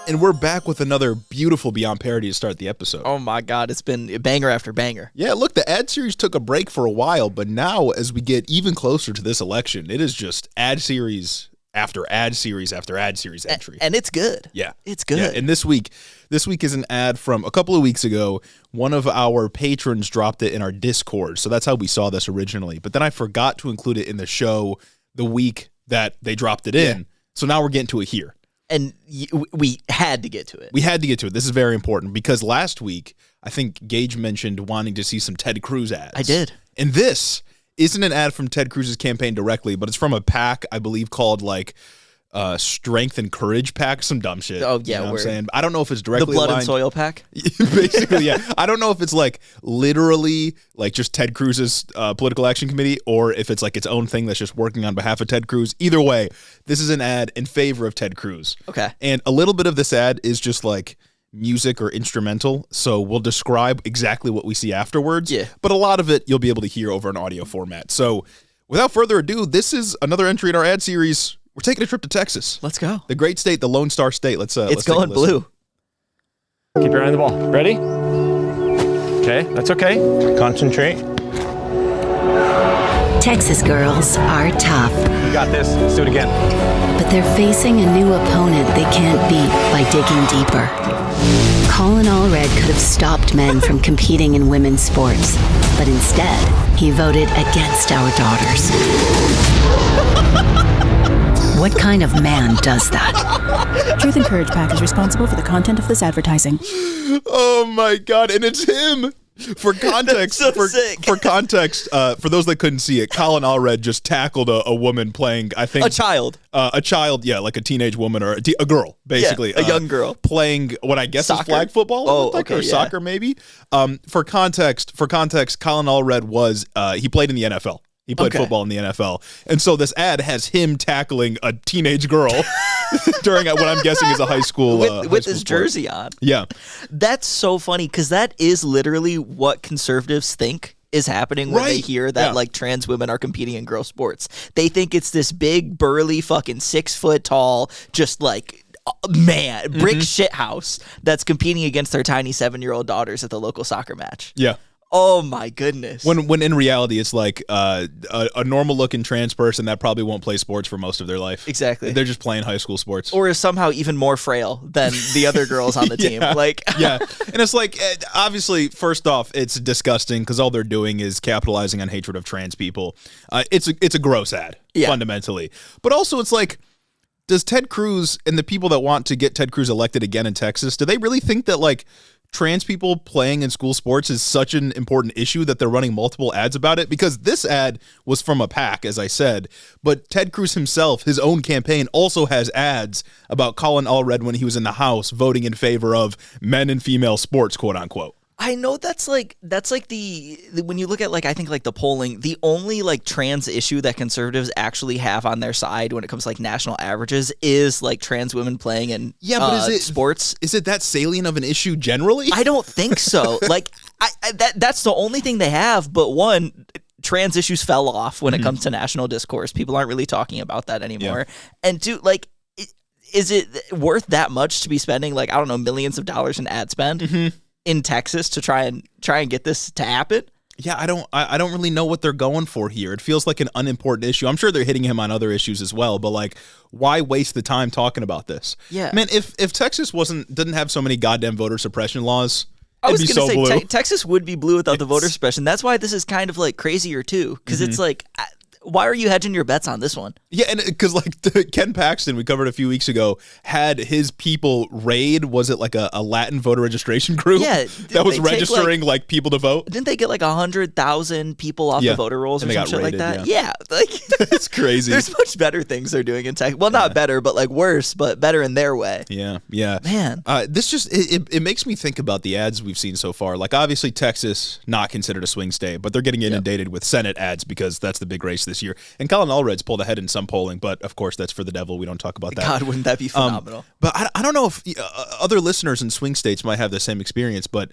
And we're back with another beautiful Beyond Parody to start the episode. Oh my God, it's been banger after banger. Yeah, look, the ad series took a break for a while, but now as we get even closer to this election, it is just ad series after ad series after ad series entry. And it's good. Yeah. It's good. Yeah. And this week is an ad from a couple of weeks ago. One of our patrons dropped it in our Discord, so that's how we saw this originally. But then I forgot to include it in the show the week that they dropped it in. So now we're getting to it here. And we had to get to it. We had to get to it. This is very important because last week, I think Gage mentioned wanting to see some Ted Cruz ads. I did. And this isn't an ad from Ted Cruz's campaign directly, but it's from a PAC, I believe, called like Strength and Courage PAC, some dumb shit. Oh, yeah. You know what I'm saying? I don't know if it's directly the Blood aligned. and Soil PAC? Basically, yeah. I don't know if it's like literally like just Ted Cruz's political action committee or if it's like its own thing that's just working on behalf of Ted Cruz. Either way, this is an ad in favor of Ted Cruz. Okay. And a little bit of this ad is just like music or instrumental, so we'll describe exactly what we see afterwards. Yeah. But a lot of it you'll be able to hear over an audio format. So without further ado, this is another entry in our ad series. We're taking a trip to Texas. Let's go. The great state, the Lone Star State. Let's it's going blue. Keep your eye on the ball. Ready? Okay, that's okay. Concentrate. Texas girls are tough, You got this. Let's do it again. but they're facing a new opponent they can't beat by digging deeper. Colin Allred could have stopped men from competing in women's sports, but instead, he voted against our daughters. What kind of man does that? Truth and Courage PAC is responsible for the content of this advertising. Oh my God, and it's him. For context, That's so sick. for context, for those that couldn't see it, Colin Allred just tackled a woman playing, I think, A child. yeah, like a teenage woman or a girl, basically, Yeah, a young girl playing what I guess Soccer? is flag football, Oh, like, okay, or yeah. soccer maybe. For context, Colin Allred was he played in the NFL. He played football in the NFL. And so this ad has him tackling a teenage girl during what I'm guessing is a high school with his jersey on. Yeah. That's so funny because that is literally what conservatives think is happening when they Right. hear that Yeah. like trans women are competing in girl sports. They think it's this big, burly, fucking 6 foot tall, just like brick shit house that's competing against their tiny 7-year-old daughters at the local soccer match. Yeah. Oh my goodness. When in reality, it's like a normal looking trans person that probably won't play sports for most of their life. Exactly. They're just playing high school sports. Or is somehow even more frail than the other girls on the team. Like, yeah. And it's like, obviously, first off, it's disgusting because all they're doing is capitalizing on hatred of trans people. It's a gross ad, fundamentally. But also, it's like, does Ted Cruz and the people that want to get Ted Cruz elected again in Texas, do they really think that, like, trans people playing in school sports is such an important issue that they're running multiple ads about it? Because this ad was from a PAC, as I said, but Ted Cruz himself, his own campaign, also has ads about Colin Allred when he was in the House voting in favor of men and female sports, quote unquote. I know that's like the when you look at like I think like the polling, the only like trans issue that conservatives actually have on their side when it comes to like national averages is like trans women playing in sports. Is it that salient of an issue generally? I don't think so. Like that's the only thing they have. But one, trans issues fell off when it comes to national discourse. People aren't really talking about that anymore. Yeah. And two, like, is it worth that much to be spending like I don't know millions of dollars in ad spend? In Texas to try and get this to happen? Yeah, I don't really know what they're going for here. It feels like an unimportant issue. I'm sure they're hitting him on other issues as well, but like, why waste the time talking about this? Yeah, man. If Texas didn't have so many goddamn voter suppression laws, I was going to say Texas would be blue without the voter suppression. That's why this is kind of like crazier too, because it's like. Why are you hedging your bets on this one? Yeah, and because like Ken Paxton, we covered a few weeks ago, had his people raid, was it like a Latin voter registration group? Yeah, that was registering like people to vote. Didn't they get like 100,000 people off the voter rolls or some shit like that? Yeah, like it's crazy. There's much better things they're doing in Texas. Well, not better, but like worse, but better in their way. Yeah, man. This just it makes me think about the ads we've seen so far. Like obviously Texas not considered a swing state, but they're getting inundated with Senate ads because that's the big race this year. And Colin Allred's pulled ahead in some polling, but of course that's for the devil. We don't talk about that. God, wouldn't that be phenomenal? But I don't know if other listeners in swing states might have the same experience, but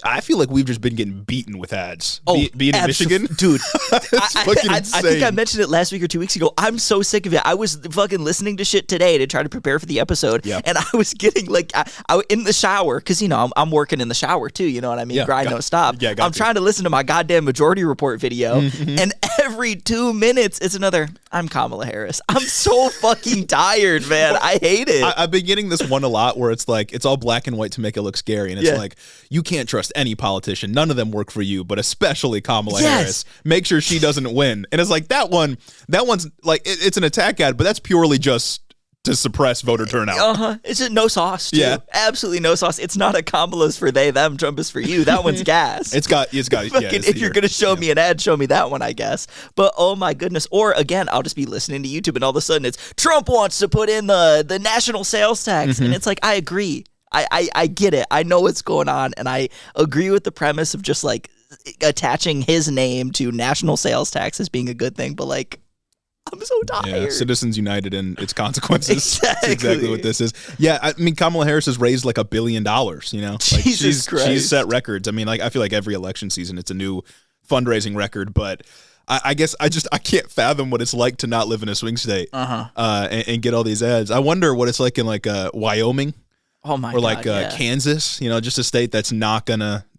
I feel like we've just been getting beaten with ads. Being in Michigan, dude. I think I mentioned it last week or 2 weeks ago. I'm so sick of it. I was fucking listening to shit today to try to prepare for the episode, and I was getting like, I in the shower because I'm working in the shower too. You know what I mean? Grind don't stop. Yeah, I'm trying to listen to my goddamn Majority Report video, and every 2 minutes it's another. I'm Kamala Harris. I'm so fucking tired, man. I hate it. I've been getting this one a lot where it's like it's all black and white to make it look scary, and it's like you can't trust any politician. None of them work for you, but especially Kamala Harris. Make sure she doesn't win. And it's like that one's like it's an attack ad, but that's purely just to suppress voter turnout. It's just no sauce, too. Yeah. Absolutely no sauce. It's not a Kamala's for they, them, Trump is for you. That one's gas. It's got if you're going to show me an ad, show me that one, I guess. But oh my goodness. Or again, I'll just be listening to YouTube and all of a sudden it's Trump wants to put in the national sales tax. And it's like, I agree. I get it. I know what's going on. And I agree with the premise of just like attaching his name to national sales tax as being a good thing. But like, I'm so tired. Yeah, Citizens United and its consequences. Exactly. That's exactly what this is. Yeah, I mean, Kamala Harris has raised like $1 billion, you know? Like Jesus Christ. She's set records. I mean, like I feel like every election season it's a new fundraising record, but I guess I can't fathom what it's like to not live in a swing state and get all these ads. I wonder what it's like in like Wyoming. Oh my God, or like yeah. Kansas, you know, just a state that's not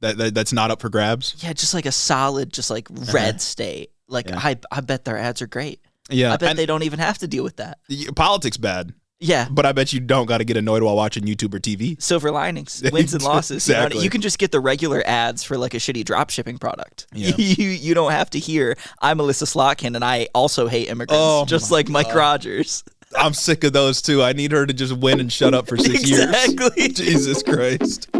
that's not up for grabs. Yeah, just like a solid, just like red state. Like I bet their ads are great. Yeah, I bet they don't even have to deal with that. Politics bad. Yeah. But I bet you don't got to get annoyed while watching YouTube or TV. Silver linings, wins and losses. Exactly. You can just get the regular ads for like a shitty drop shipping product. Yeah. You don't have to hear, I'm Alyssa Slotkin and I also hate immigrants, just like Mike Rogers. I'm sick of those too. I need her to just win and shut up for 6 years. Exactly. Jesus Christ.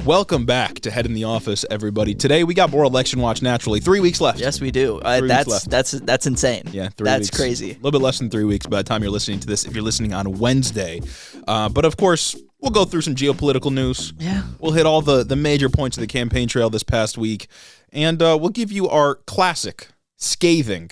Welcome back to Head in the Office, everybody. Today we got more Election Watch naturally. 3 weeks left. Yes, we do. That's insane. Yeah, 3 weeks. That's crazy. A little bit less than 3 weeks by the time you're listening to this, if you're listening on Wednesday. But of course, we'll go through some geopolitical news. Yeah. We'll hit all the major points of the campaign trail this past week. And we'll give you our classic, scathing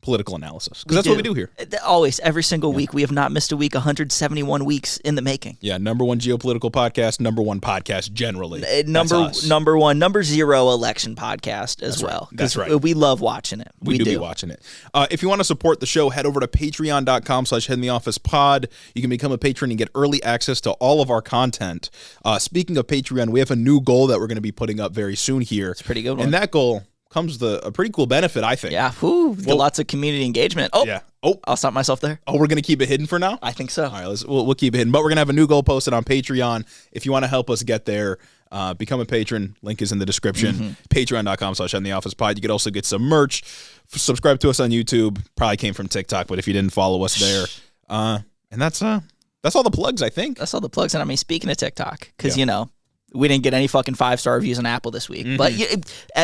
political analysis. Because that's what we do here. Always, every single week. We have not missed a week, 171 weeks in the making. Yeah, number one geopolitical podcast, number one podcast generally. Number one, number zero election podcast as well. That's right. We love watching it. We do be watching it. If you want to support the show, head over to patreon.com/headintheofficepod. You can become a patron and get early access to all of our content. Speaking of Patreon, we have a new goal that we're going to be putting up very soon here. It's a pretty good one. And that goal comes with a pretty cool benefit, I think. Yeah, lots of community engagement. I'll stop myself there. We're going to keep it hidden for now? I think so. All right, we'll keep it hidden. But we're going to have a new goal posted on Patreon. If you want to help us get there, become a patron. Link is in the description. Patreon.com/headintheofficepod. You could also get some merch. Subscribe to us on YouTube. Probably came from TikTok, but if you didn't follow us there. And that's all the plugs, I think. That's all the plugs. And I mean, speaking of TikTok, because, we didn't get any fucking 5-star reviews on Apple this week. But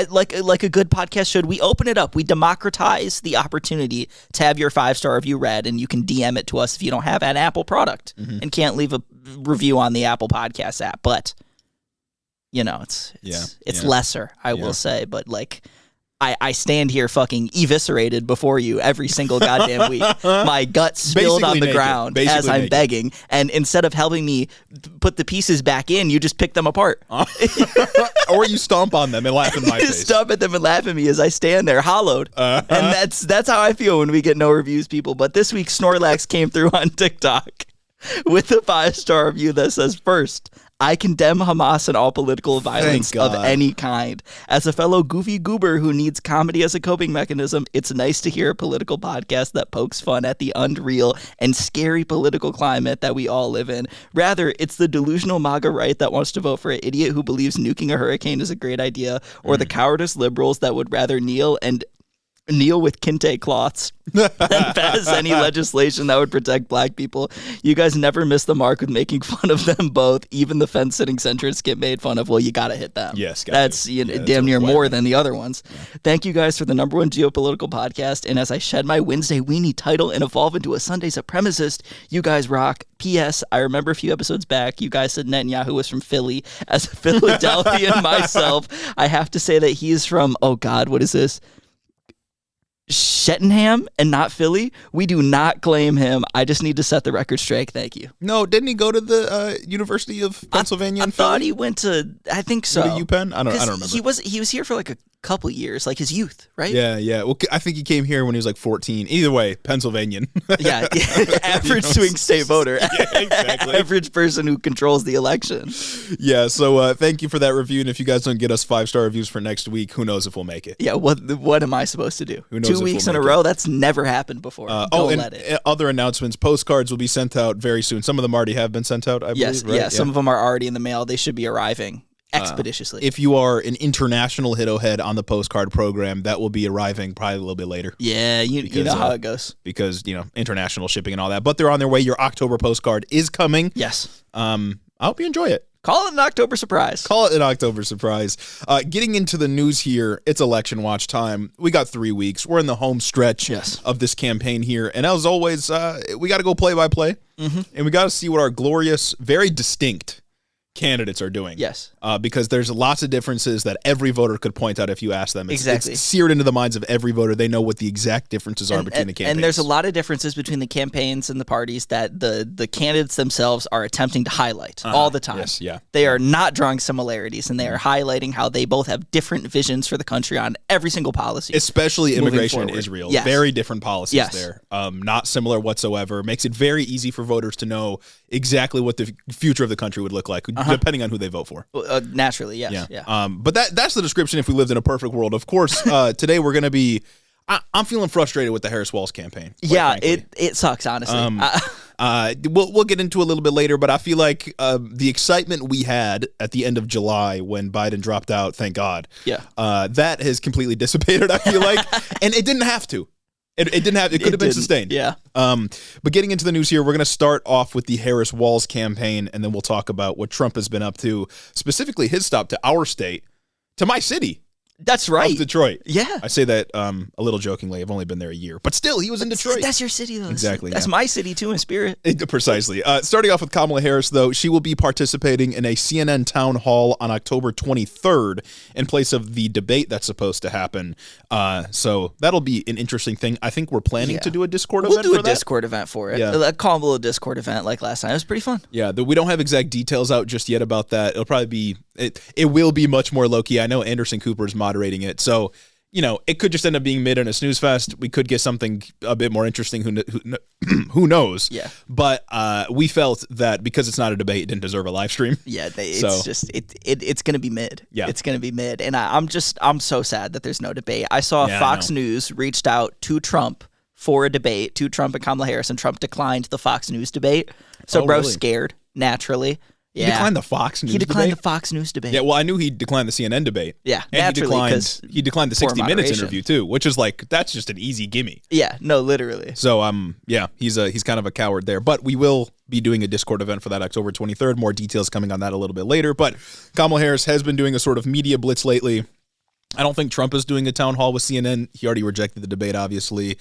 like a good podcast should, we open it up. We democratize the opportunity to have your 5-star review read, and you can DM it to us if you don't have an Apple product and can't leave a review on the Apple Podcast app. But, it's lesser, I will say. But, like, I stand here fucking eviscerated before you every single goddamn week. My gut spilled on the ground as I'm begging. And instead of helping me put the pieces back in, you just pick them apart. Or you stomp on them and laugh in my face. Stomp at them and laugh at me as I stand there hollowed. And that's how I feel when we get no reviews, people. But this week, Snorlax came through on TikTok with a 5-star review that says, first, I condemn Hamas and all political violence of any kind. As a fellow goofy goober who needs comedy as a coping mechanism, it's nice to hear a political podcast that pokes fun at the unreal and scary political climate that we all live in. Rather, it's the delusional MAGA right that wants to vote for an idiot who believes nuking a hurricane is a great idea, or the cowardice liberals that would rather kneel with kente cloths and pass any legislation that would protect black people. You guys never miss the mark with making fun of them both. Even the fence-sitting centrists get made fun of. Well, you got to hit them. Yes, that's damn near more than the other ones. Yeah. Thank you guys for the number one geopolitical podcast. And as I shed my Wednesday weenie title and evolve into a Sunday supremacist, you guys rock. P.S. I remember a few episodes back, you guys said Netanyahu was from Philly. As a Philadelphian myself, I have to say that he is from, oh God, what is this? Shettenham and not Philly. We do not claim him. I just need to set the record straight. Thank you. No, didn't he go to the University of Pennsylvania? I thought he went to. I think so. To UPenn? I don't remember. He was here for like a couple years, like his youth, right? Yeah. Well, I think he came here when he was like 14. Either way, Pennsylvanian. Yeah. Average swing state voter. Yeah, exactly. Average person who controls the election. Yeah. So thank you for that review. And if you guys don't get us 5-star reviews for next week, who knows if we'll make it? Yeah. What am I supposed to do? Who knows 2 weeks in a row? That's never happened before. Other announcements. Postcards will be sent out very soon. Some of them already have been sent out, I believe. Right? Yeah. Some of them are already in the mail. They should be arriving expeditiously. If you are an international hit-o-head on the postcard program, that will be arriving probably a little bit later. Yeah, you know how it goes. Because, international shipping and all that. But they're on their way. Your October postcard is coming. Yes. I hope you enjoy it. Call it an October surprise. Getting into the news here, it's election watch time. We got 3 weeks. We're in the home stretch of this campaign here. And as always, we got to go play by play. And we got to see what our glorious, very distinct candidates are doing. Yes. Because there's lots of differences that every voter could point out if you ask them. Exactly. It's seared into the minds of every voter. They know what the exact differences are between the campaigns. And there's a lot of differences between the campaigns and the parties that the candidates themselves are attempting to highlight all the time. Yes, yeah. They are not drawing similarities, and they are highlighting how they both have different visions for the country on every single policy. Especially immigration in Israel. Yes. Very different policies there. Not similar whatsoever. Makes it very easy for voters to know exactly what the future of the country would look like, depending on who they vote for. Naturally, yes. Yeah. But that's the description if we lived in a perfect world. Of course, today we're going to be... I'm feeling frustrated with the Harris-Walz campaign. Yeah, it sucks, honestly. We'll get into a little bit later, but I feel like the excitement we had at the end of July when Biden dropped out, thank God, that has completely dissipated, I feel like. And it didn't have to. It didn't have. It could have been sustained. Yeah. But getting into the news here, we're going to start off with the Harris-Walz campaign, and then we'll talk about what Trump has been up to, specifically his stop to our state, to my city. That's right. Of Detroit. Yeah. I say that a little jokingly. I've only been there a year. But still, he was in Detroit. That's your city, though. Exactly. That's my city, too, in spirit. Precisely. Starting off with Kamala Harris, though, she will be participating in a CNN town hall on October 23rd in place of the debate that's supposed to happen. So that'll be an interesting thing. I think we're planning to do a Discord event for that. We'll do a Discord event for it. A calm little Discord event like last time. It was pretty fun. Yeah. We don't have exact details out just yet about that. It'll probably be... It will be much more low-key. I know Anderson Cooper is moderating it, so it could just end up being mid and a snooze fest. We could get something a bit more interesting. Who knows? Yeah. But we felt that because it's not a debate, it didn't deserve a live stream. Yeah. It's going to be mid. Yeah. It's going to be mid, and I'm so sad that there's no debate. I saw Fox News reached out to Trump for a debate, to Trump and Kamala Harris, and Trump declined the Fox News debate. So bro's scared naturally. He declined the Fox News debate? He declined the Fox News debate. Yeah, well, I knew he declined the CNN debate. Yeah, and naturally. He declined the 60 Minutes interview, too, which is that's just an easy gimme. Yeah, no, literally. So, he's kind of a coward there. But we will be doing a Discord event for that October 23rd. More details coming on that a little bit later. But Kamala Harris has been doing a sort of media blitz lately. I don't think Trump is doing a town hall with CNN. He already rejected the debate, obviously.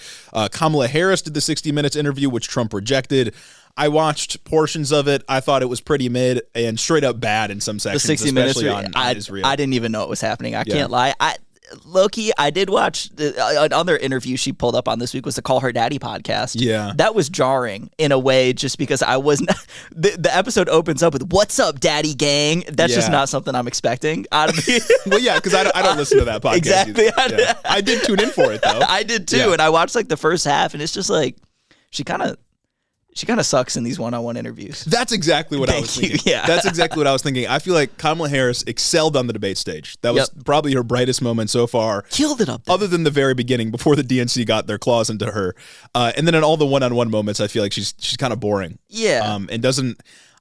Kamala Harris did the 60 Minutes interview, which Trump rejected. I watched portions of it. I thought it was pretty mid and straight up bad in some sections, the 60 Minutes on Israel. I didn't even know it was happening. I can't lie. Low-key, I did watch another interview she pulled up on this week was the Call Her Daddy podcast. Yeah. That was jarring in a way just because I wasn't... The episode opens up with, "What's up, daddy gang?" That's just not something I'm expecting out of me. Well, yeah, because I don't listen to that podcast. Exactly. I did tune in for it, though. I did, too, and I watched the first half, and it's just she kind of sucks in these one-on-one interviews. That's exactly what I was thinking. Yeah. That's exactly what I was thinking. I feel like Kamala Harris excelled on the debate stage. That was probably her brightest moment so far. Killed it up there. Other than the very beginning, before the DNC got their claws into her. And then in all the one-on-one moments, I feel like she's kind of boring. Yeah. And doesn't...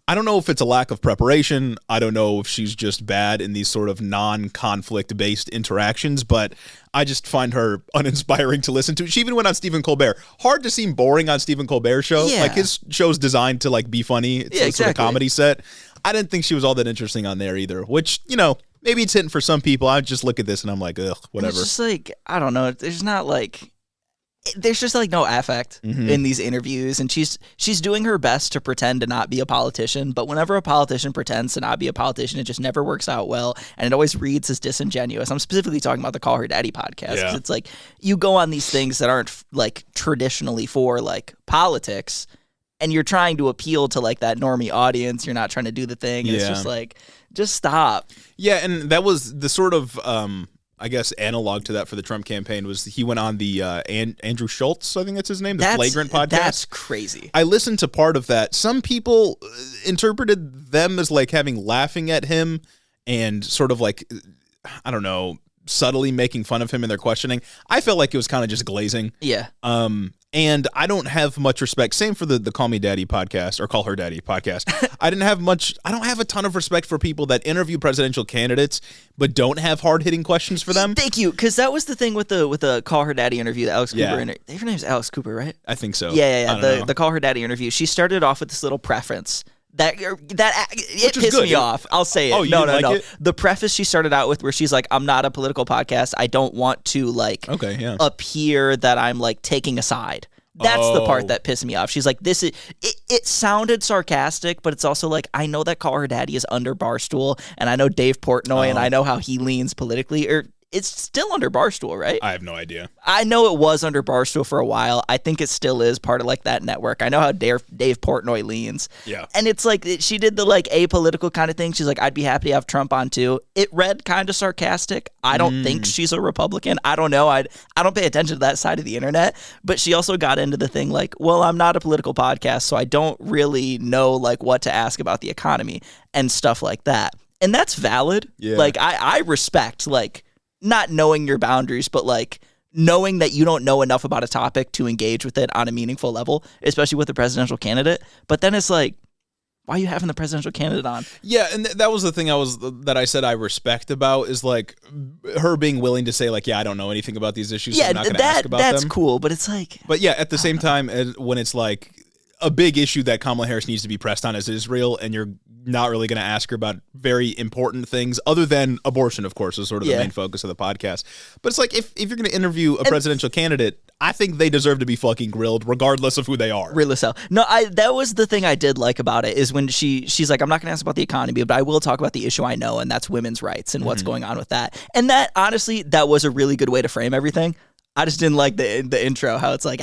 I don't know if it's a lack of preparation. I don't know if she's just bad in these sort of non-conflict based interactions, but I just find her uninspiring to listen to. She even went on Stephen Colbert. Hard to seem boring on Stephen Colbert's show. Yeah. His show's designed to be funny. It's a sort of comedy set. I didn't think she was all that interesting on there either, which, maybe it's hitting for some people. I just look at this and I'm like, ugh, whatever. It's just I don't know. There's not there's just like no affect in these interviews, and she's doing her best to pretend to not be a politician, but whenever a politician pretends to not be a politician, it just never works out well, and it always reads as disingenuous. I'm specifically talking about the Call Her Daddy podcast, 'cause it's like you go on these things that aren't like traditionally for like politics, and you're trying to appeal to like that normie audience. You're not trying to do the thing. It's just like, just stop. Yeah, and that was the sort of I guess analog to that for the Trump campaign was he went on the Andrew Schultz, I think that's his name, the Flagrant podcast. That's crazy. I listened to part of that. Some people interpreted them as like laughing at him and sort of like, I don't know, subtly making fun of him in their questioning. I felt like it was kind of just glazing. Yeah. And I don't have much respect. Same for the Call Me Daddy podcast or Call Her Daddy podcast. I don't have a ton of respect for people that interview presidential candidates but don't have hard-hitting questions for them. Thank you, because that was the thing with the Call Her Daddy interview, the Alex Cooper interview. Her name's Alex Cooper, right? I think so. Yeah. The Call Her Daddy interview. She started off with this little preference. It pissed me off. I'll say it. Oh, no. it? The preface she started out with where she's like, I'm not a political podcast. I don't want to appear that I'm like taking a side. That's the part that pissed me off. She's like, it sounded sarcastic, but it's also like, I know that Call Her Daddy is under Barstool, and I know Dave Portnoy, and I know how he leans politically, or it's still under Barstool, right? I have no idea. I know it was under Barstool for a while. I think it still is part of like that network. I know how Dave Portnoy leans. Yeah. And it's like she did the like apolitical kind of thing. She's like, I'd be happy to have Trump on too. It read kind of sarcastic. I don't think she's a Republican. I don't know. I don't pay attention to that side of the internet. But she also got into the thing like, well, I'm not a political podcast, so I don't really know like what to ask about the economy and stuff like that. And that's valid. Yeah. Like I respect like not knowing your boundaries, but like knowing that you don't know enough about a topic to engage with it on a meaningful level, especially with a presidential candidate. But then it's like, why are you having the presidential candidate on? Yeah, and that was the thing I said I respect about is like her being willing to say like, yeah, I don't know anything about these issues. So I'm not going to ask about them. That's cool, but it's like, but yeah, at the same time, when it's like a big issue that Kamala Harris needs to be pressed on is Israel, and you're not really going to ask her about very important things other than abortion, of course, is sort of the main focus of the podcast. But it's like, if you're going to interview a presidential candidate, I think they deserve to be fucking grilled regardless of who they are. Real as hell. No, that was the thing I did like about it is when she's like, I'm not going to ask about the economy, but I will talk about the issue I know, and that's women's rights and what's going on with that. And that, honestly, that was a really good way to frame everything. I just didn't like the intro, how it's like,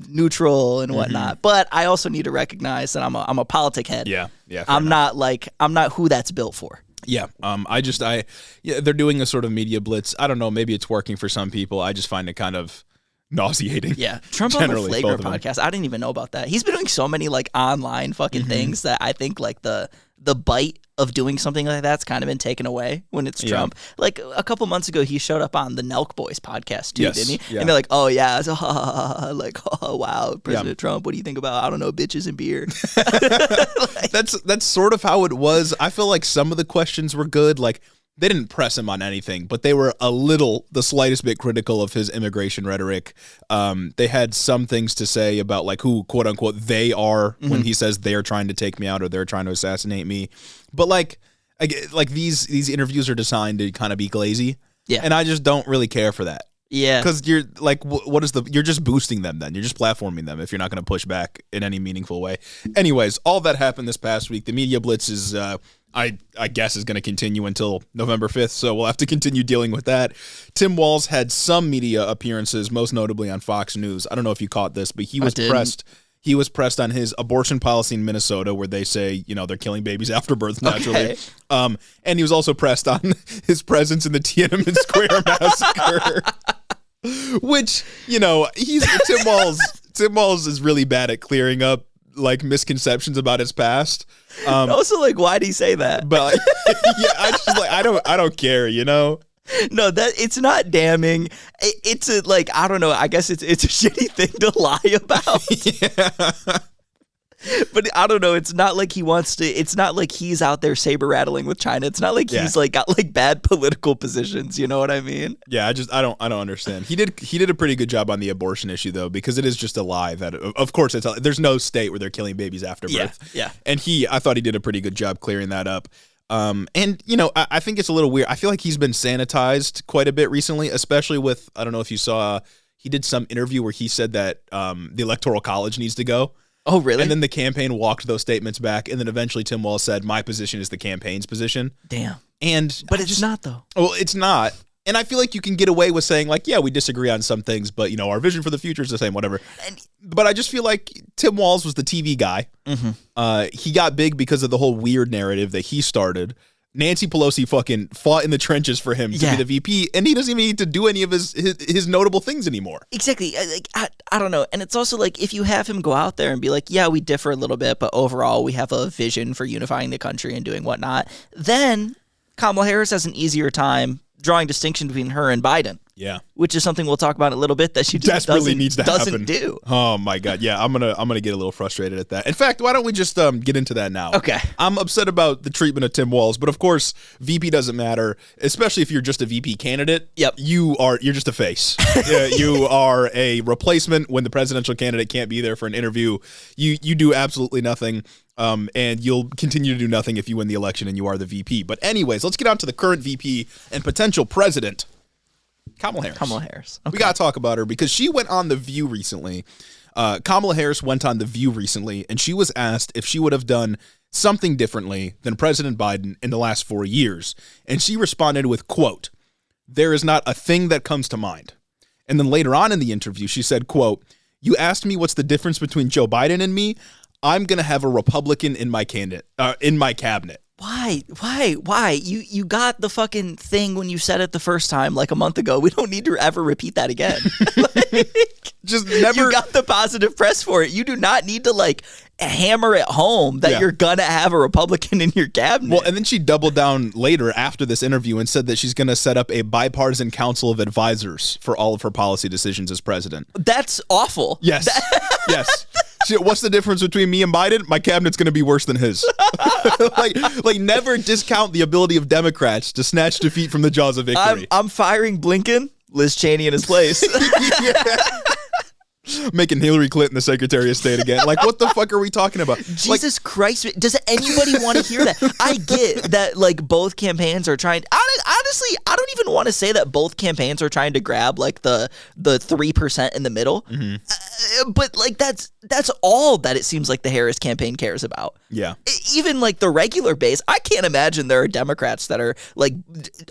neutral and whatnot. But I also need to recognize that I'm a politic head. Yeah. I'm not who that's built for. Yeah. They're doing a sort of media blitz. I don't know. Maybe it's working for some people. I just find it kind of nauseating. Yeah. Trump on the Flagrant podcast. I didn't even know about that. He's been doing so many like online fucking things that I think like the bite of doing something like that's kind of been taken away when it's Trump. Like a couple months ago, he showed up on the Nelk Boys podcast too, didn't he? Yeah. And they're like, oh yeah, like, oh wow, President Trump, what do you think about, I don't know, bitches and beer? Like, that's sort of how it was. I feel like some of the questions were good. Like, they didn't press him on anything, but they were the slightest bit critical of his immigration rhetoric. They had some things to say about like who, quote unquote, they are when he says they're trying to take me out or they're trying to assassinate me. But like these interviews are designed to kind of be glazy. Yeah. And I just don't really care for that. Yeah. Because you're like, you're just boosting them then. You're just platforming them if you're not going to push back in any meaningful way. Anyways, all that happened this past week. The media blitz is, I guess, is going to continue until November 5th, so we'll have to continue dealing with that. Tim Walz had some media appearances, most notably on Fox News. I don't know if you caught this, but he was pressed. He was pressed on his abortion policy in Minnesota, where they say, they're killing babies after birth naturally. Okay. And he was also pressed on his presence in the Tiananmen Square massacre, which, Tim Walz is really bad at clearing up like misconceptions about his past. Also, like, why'd he say that? But I don't care, No, that it's not damning. It's I don't know. I guess it's a shitty thing to lie about. Yeah. But I don't know. It's not like he wants to. It's not like he's out there saber rattling with China. It's not like he's like got like bad political positions. You know what I mean? Yeah. I don't understand. He did a pretty good job on the abortion issue though, because it is just a lie that of course there's no state where they're killing babies after birth. Yeah. And I thought he did a pretty good job clearing that up. And I think it's a little weird. I feel like he's been sanitized quite a bit recently, especially with, I don't know if you saw, he did some interview where he said that the Electoral College needs to go. Oh, really? And then the campaign walked those statements back, and then eventually Tim Walz said, my position is the campaign's position. Damn. But it's not, though. Well, it's not. And I feel like you can get away with saying, like, yeah, we disagree on some things, but, you know, our vision for the future is the same, whatever. But I just feel like Tim Walz was the TV guy. He got big because of the whole weird narrative that he started. Nancy Pelosi fucking fought in the trenches for him to be the VP, and he doesn't even need to do any of his notable things anymore. Exactly. I don't know. And it's also like, if you have him go out there and be like, yeah, we differ a little bit, but overall we have a vision for unifying the country and doing whatnot, then Kamala Harris has an easier time drawing distinction between her and Biden. Yeah, which is something we'll talk about in a little bit that she desperately needs to doesn't happen. do. Oh my god, yeah, I'm gonna get a little frustrated at that. In fact, why don't we just get into that now? Okay. I'm upset about the treatment of Tim Walz, but of course, VP doesn't matter, especially if you're just a VP candidate. Yep, you're just a face. You are a replacement when the presidential candidate can't be there for an interview. You do absolutely nothing. And you'll continue to do nothing if you win the election and you are the VP. But anyways, let's get on to the current VP and potential president, Kamala Harris. Okay. We got to talk about her because she went on The View recently. Kamala Harris went on The View recently, and she was asked if she would have done something differently than President Biden in the last 4 years. And she responded with, quote, "There is not a thing that comes to mind." And then later on in the interview, she said, quote, "You asked me what's the difference between Joe Biden and me. I'm going to have a Republican in my cabinet. Why? You got the fucking thing when you said it the first time, like a month ago. We don't need to ever repeat that again. Just never. You got the positive press for it. You do not need to like hammer it home that you're going to have a Republican in your cabinet. Well, and then she doubled down later after this interview and said that she's going to set up a bipartisan council of advisors for all of her policy decisions as president. That's awful. Yes. Yes. What's the difference between me and Biden? My cabinet's going to be worse than his. like never discount the ability of Democrats to snatch defeat from the jaws of victory. I'm firing Blinken, Liz Cheney in his place. Making Hillary Clinton the Secretary of State again. Like, what the fuck are we talking about? Jesus Christ. Does anybody want to hear that? I get that, like, both campaigns are trying. Honestly, I don't even want to say that both campaigns are trying to grab, like, the 3% in the middle. Mm-hmm. But, like, that's all that it seems like the Harris campaign cares about. Yeah. Even, like, the regular base, I can't imagine there are Democrats that are, like,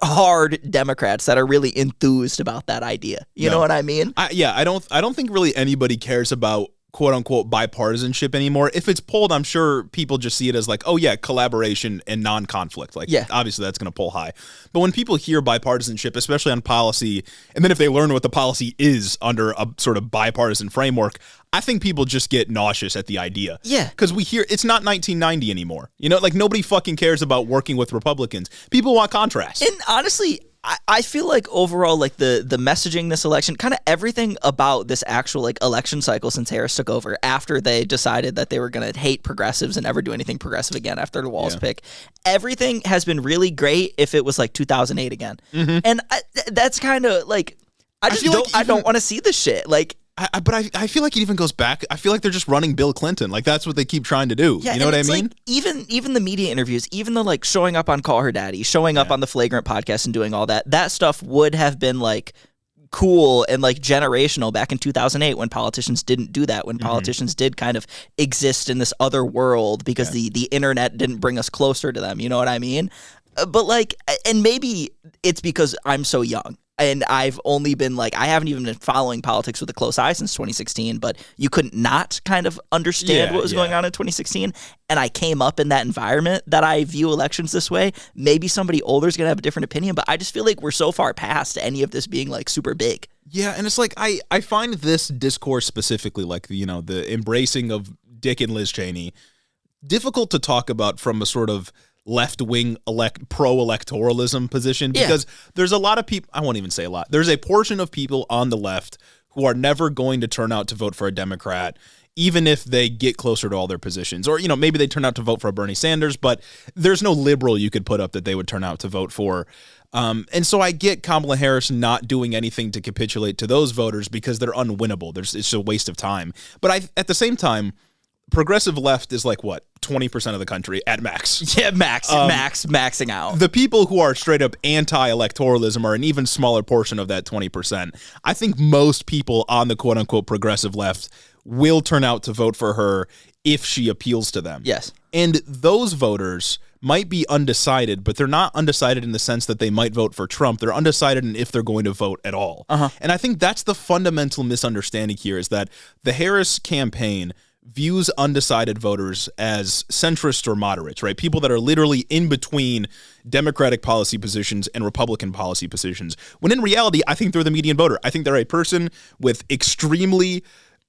hard Democrats that are really enthused about that idea. You know what I mean? I don't think really anybody cares about quote unquote bipartisanship anymore. If it's polled, I'm sure people just see it as like, oh yeah, collaboration and non-conflict. Like, obviously that's going to pull high. But when people hear bipartisanship, especially on policy, and then if they learn what the policy is under a sort of bipartisan framework, I think people just get nauseous at the idea. Yeah. Because we hear it's not 1990 anymore. You know, like nobody fucking cares about working with Republicans. People want contrast. And honestly, I feel like overall, like the messaging this election, kind of everything about this actual like election cycle since Harris took over after they decided that they were going to hate progressives and never do anything progressive again after the Walz pick, everything has been really great if it was like 2008 again. Mm-hmm. And that's kind of like, I don't want to see this shit. Like, But I feel like it even goes back. I feel like they're just running Bill Clinton. Like that's what they keep trying to do. Yeah, you know what I mean? Like, even the media interviews, even the like showing up on Call Her Daddy, showing up on the Flagrant podcast and doing all that, that stuff would have been like cool and like generational back in 2008 when politicians didn't do that, when politicians did kind of exist in this other world because the internet didn't bring us closer to them. You know what I mean? But like, and maybe it's because I'm so young. And I've only been like, I haven't even been following politics with a close eye since 2016, but you couldn't not kind of understand what was going on in 2016. And I came up in that environment that I view elections this way. Maybe somebody older is going to have a different opinion, but I just feel like we're so far past any of this being like super big. Yeah. And it's like, I find this discourse specifically, like, you know, the embracing of Dick and Liz Cheney, difficult to talk about from a sort of left-wing pro-electoralism position because there's a lot of people, I won't even say a lot, there's a portion of people on the left who are never going to turn out to vote for a Democrat, even if they get closer to all their positions. Or, you know, maybe they turn out to vote for a Bernie Sanders, but there's no liberal you could put up that they would turn out to vote for. And so I get Kamala Harris not doing anything to capitulate to those voters because they're unwinnable. It's a waste of time. But at the same time, progressive left is like what, 20% of the country at max. Yeah, maxing out. The people who are straight up anti-electoralism are an even smaller portion of that 20%. I think most people on the quote unquote progressive left will turn out to vote for her if she appeals to them. Yes. And those voters might be undecided, but they're not undecided in the sense that they might vote for Trump. They're undecided in if they're going to vote at all. And I think that's the fundamental misunderstanding here, is that the Harris campaign views undecided voters as centrists or moderates, right? People that are literally in between Democratic policy positions and Republican policy positions. When in reality, I think they're the median voter. I think they're a person with extremely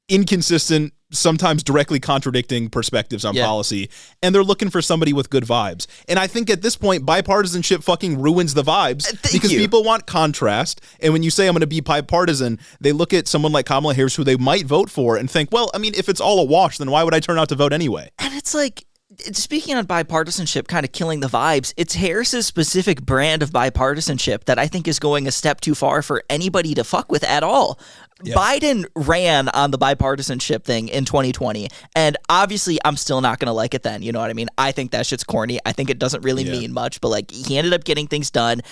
inconsistent, sometimes directly contradicting perspectives on policy, and they're looking for somebody with good vibes. And I think at this point, bipartisanship fucking ruins the vibes because people want contrast. And when you say I'm going to be bipartisan, they look at someone like Kamala Harris, who they might vote for, and think, well, I mean, if it's all a wash, then why would I turn out to vote anyway? And it's like, speaking on bipartisanship kind of killing the vibes, it's Harris's specific brand of bipartisanship that I think is going a step too far for anybody to fuck with at all. Yeah. Biden ran on the bipartisanship thing in 2020, and obviously I'm still not going to like it then, you know what I mean? I think that shit's corny. I think it doesn't really mean much, but like, he ended up getting things done.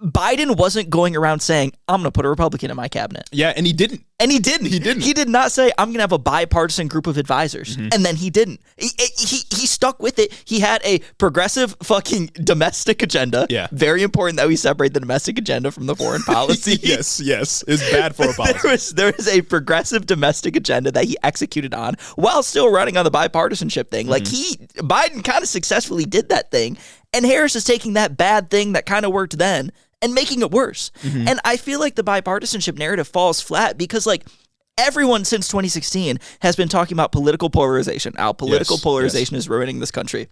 Biden wasn't going around saying, I'm going to put a Republican in my cabinet. Yeah, and he didn't. He did not say, I'm going to have a bipartisan group of advisors. And then he didn't. He stuck with it. He had a progressive fucking domestic agenda. Yeah. Very important that we separate the domestic agenda from the foreign policy. Yes. It's bad for a policy. There was a progressive domestic agenda that he executed on while still running on the bipartisanship thing. Like, Biden kind of successfully did that thing. And Harris is taking that bad thing that kind of worked then and making it worse. And I feel like the bipartisanship narrative falls flat because, like, everyone since 2016 has been talking about political polarization. How political polarization is ruining this country.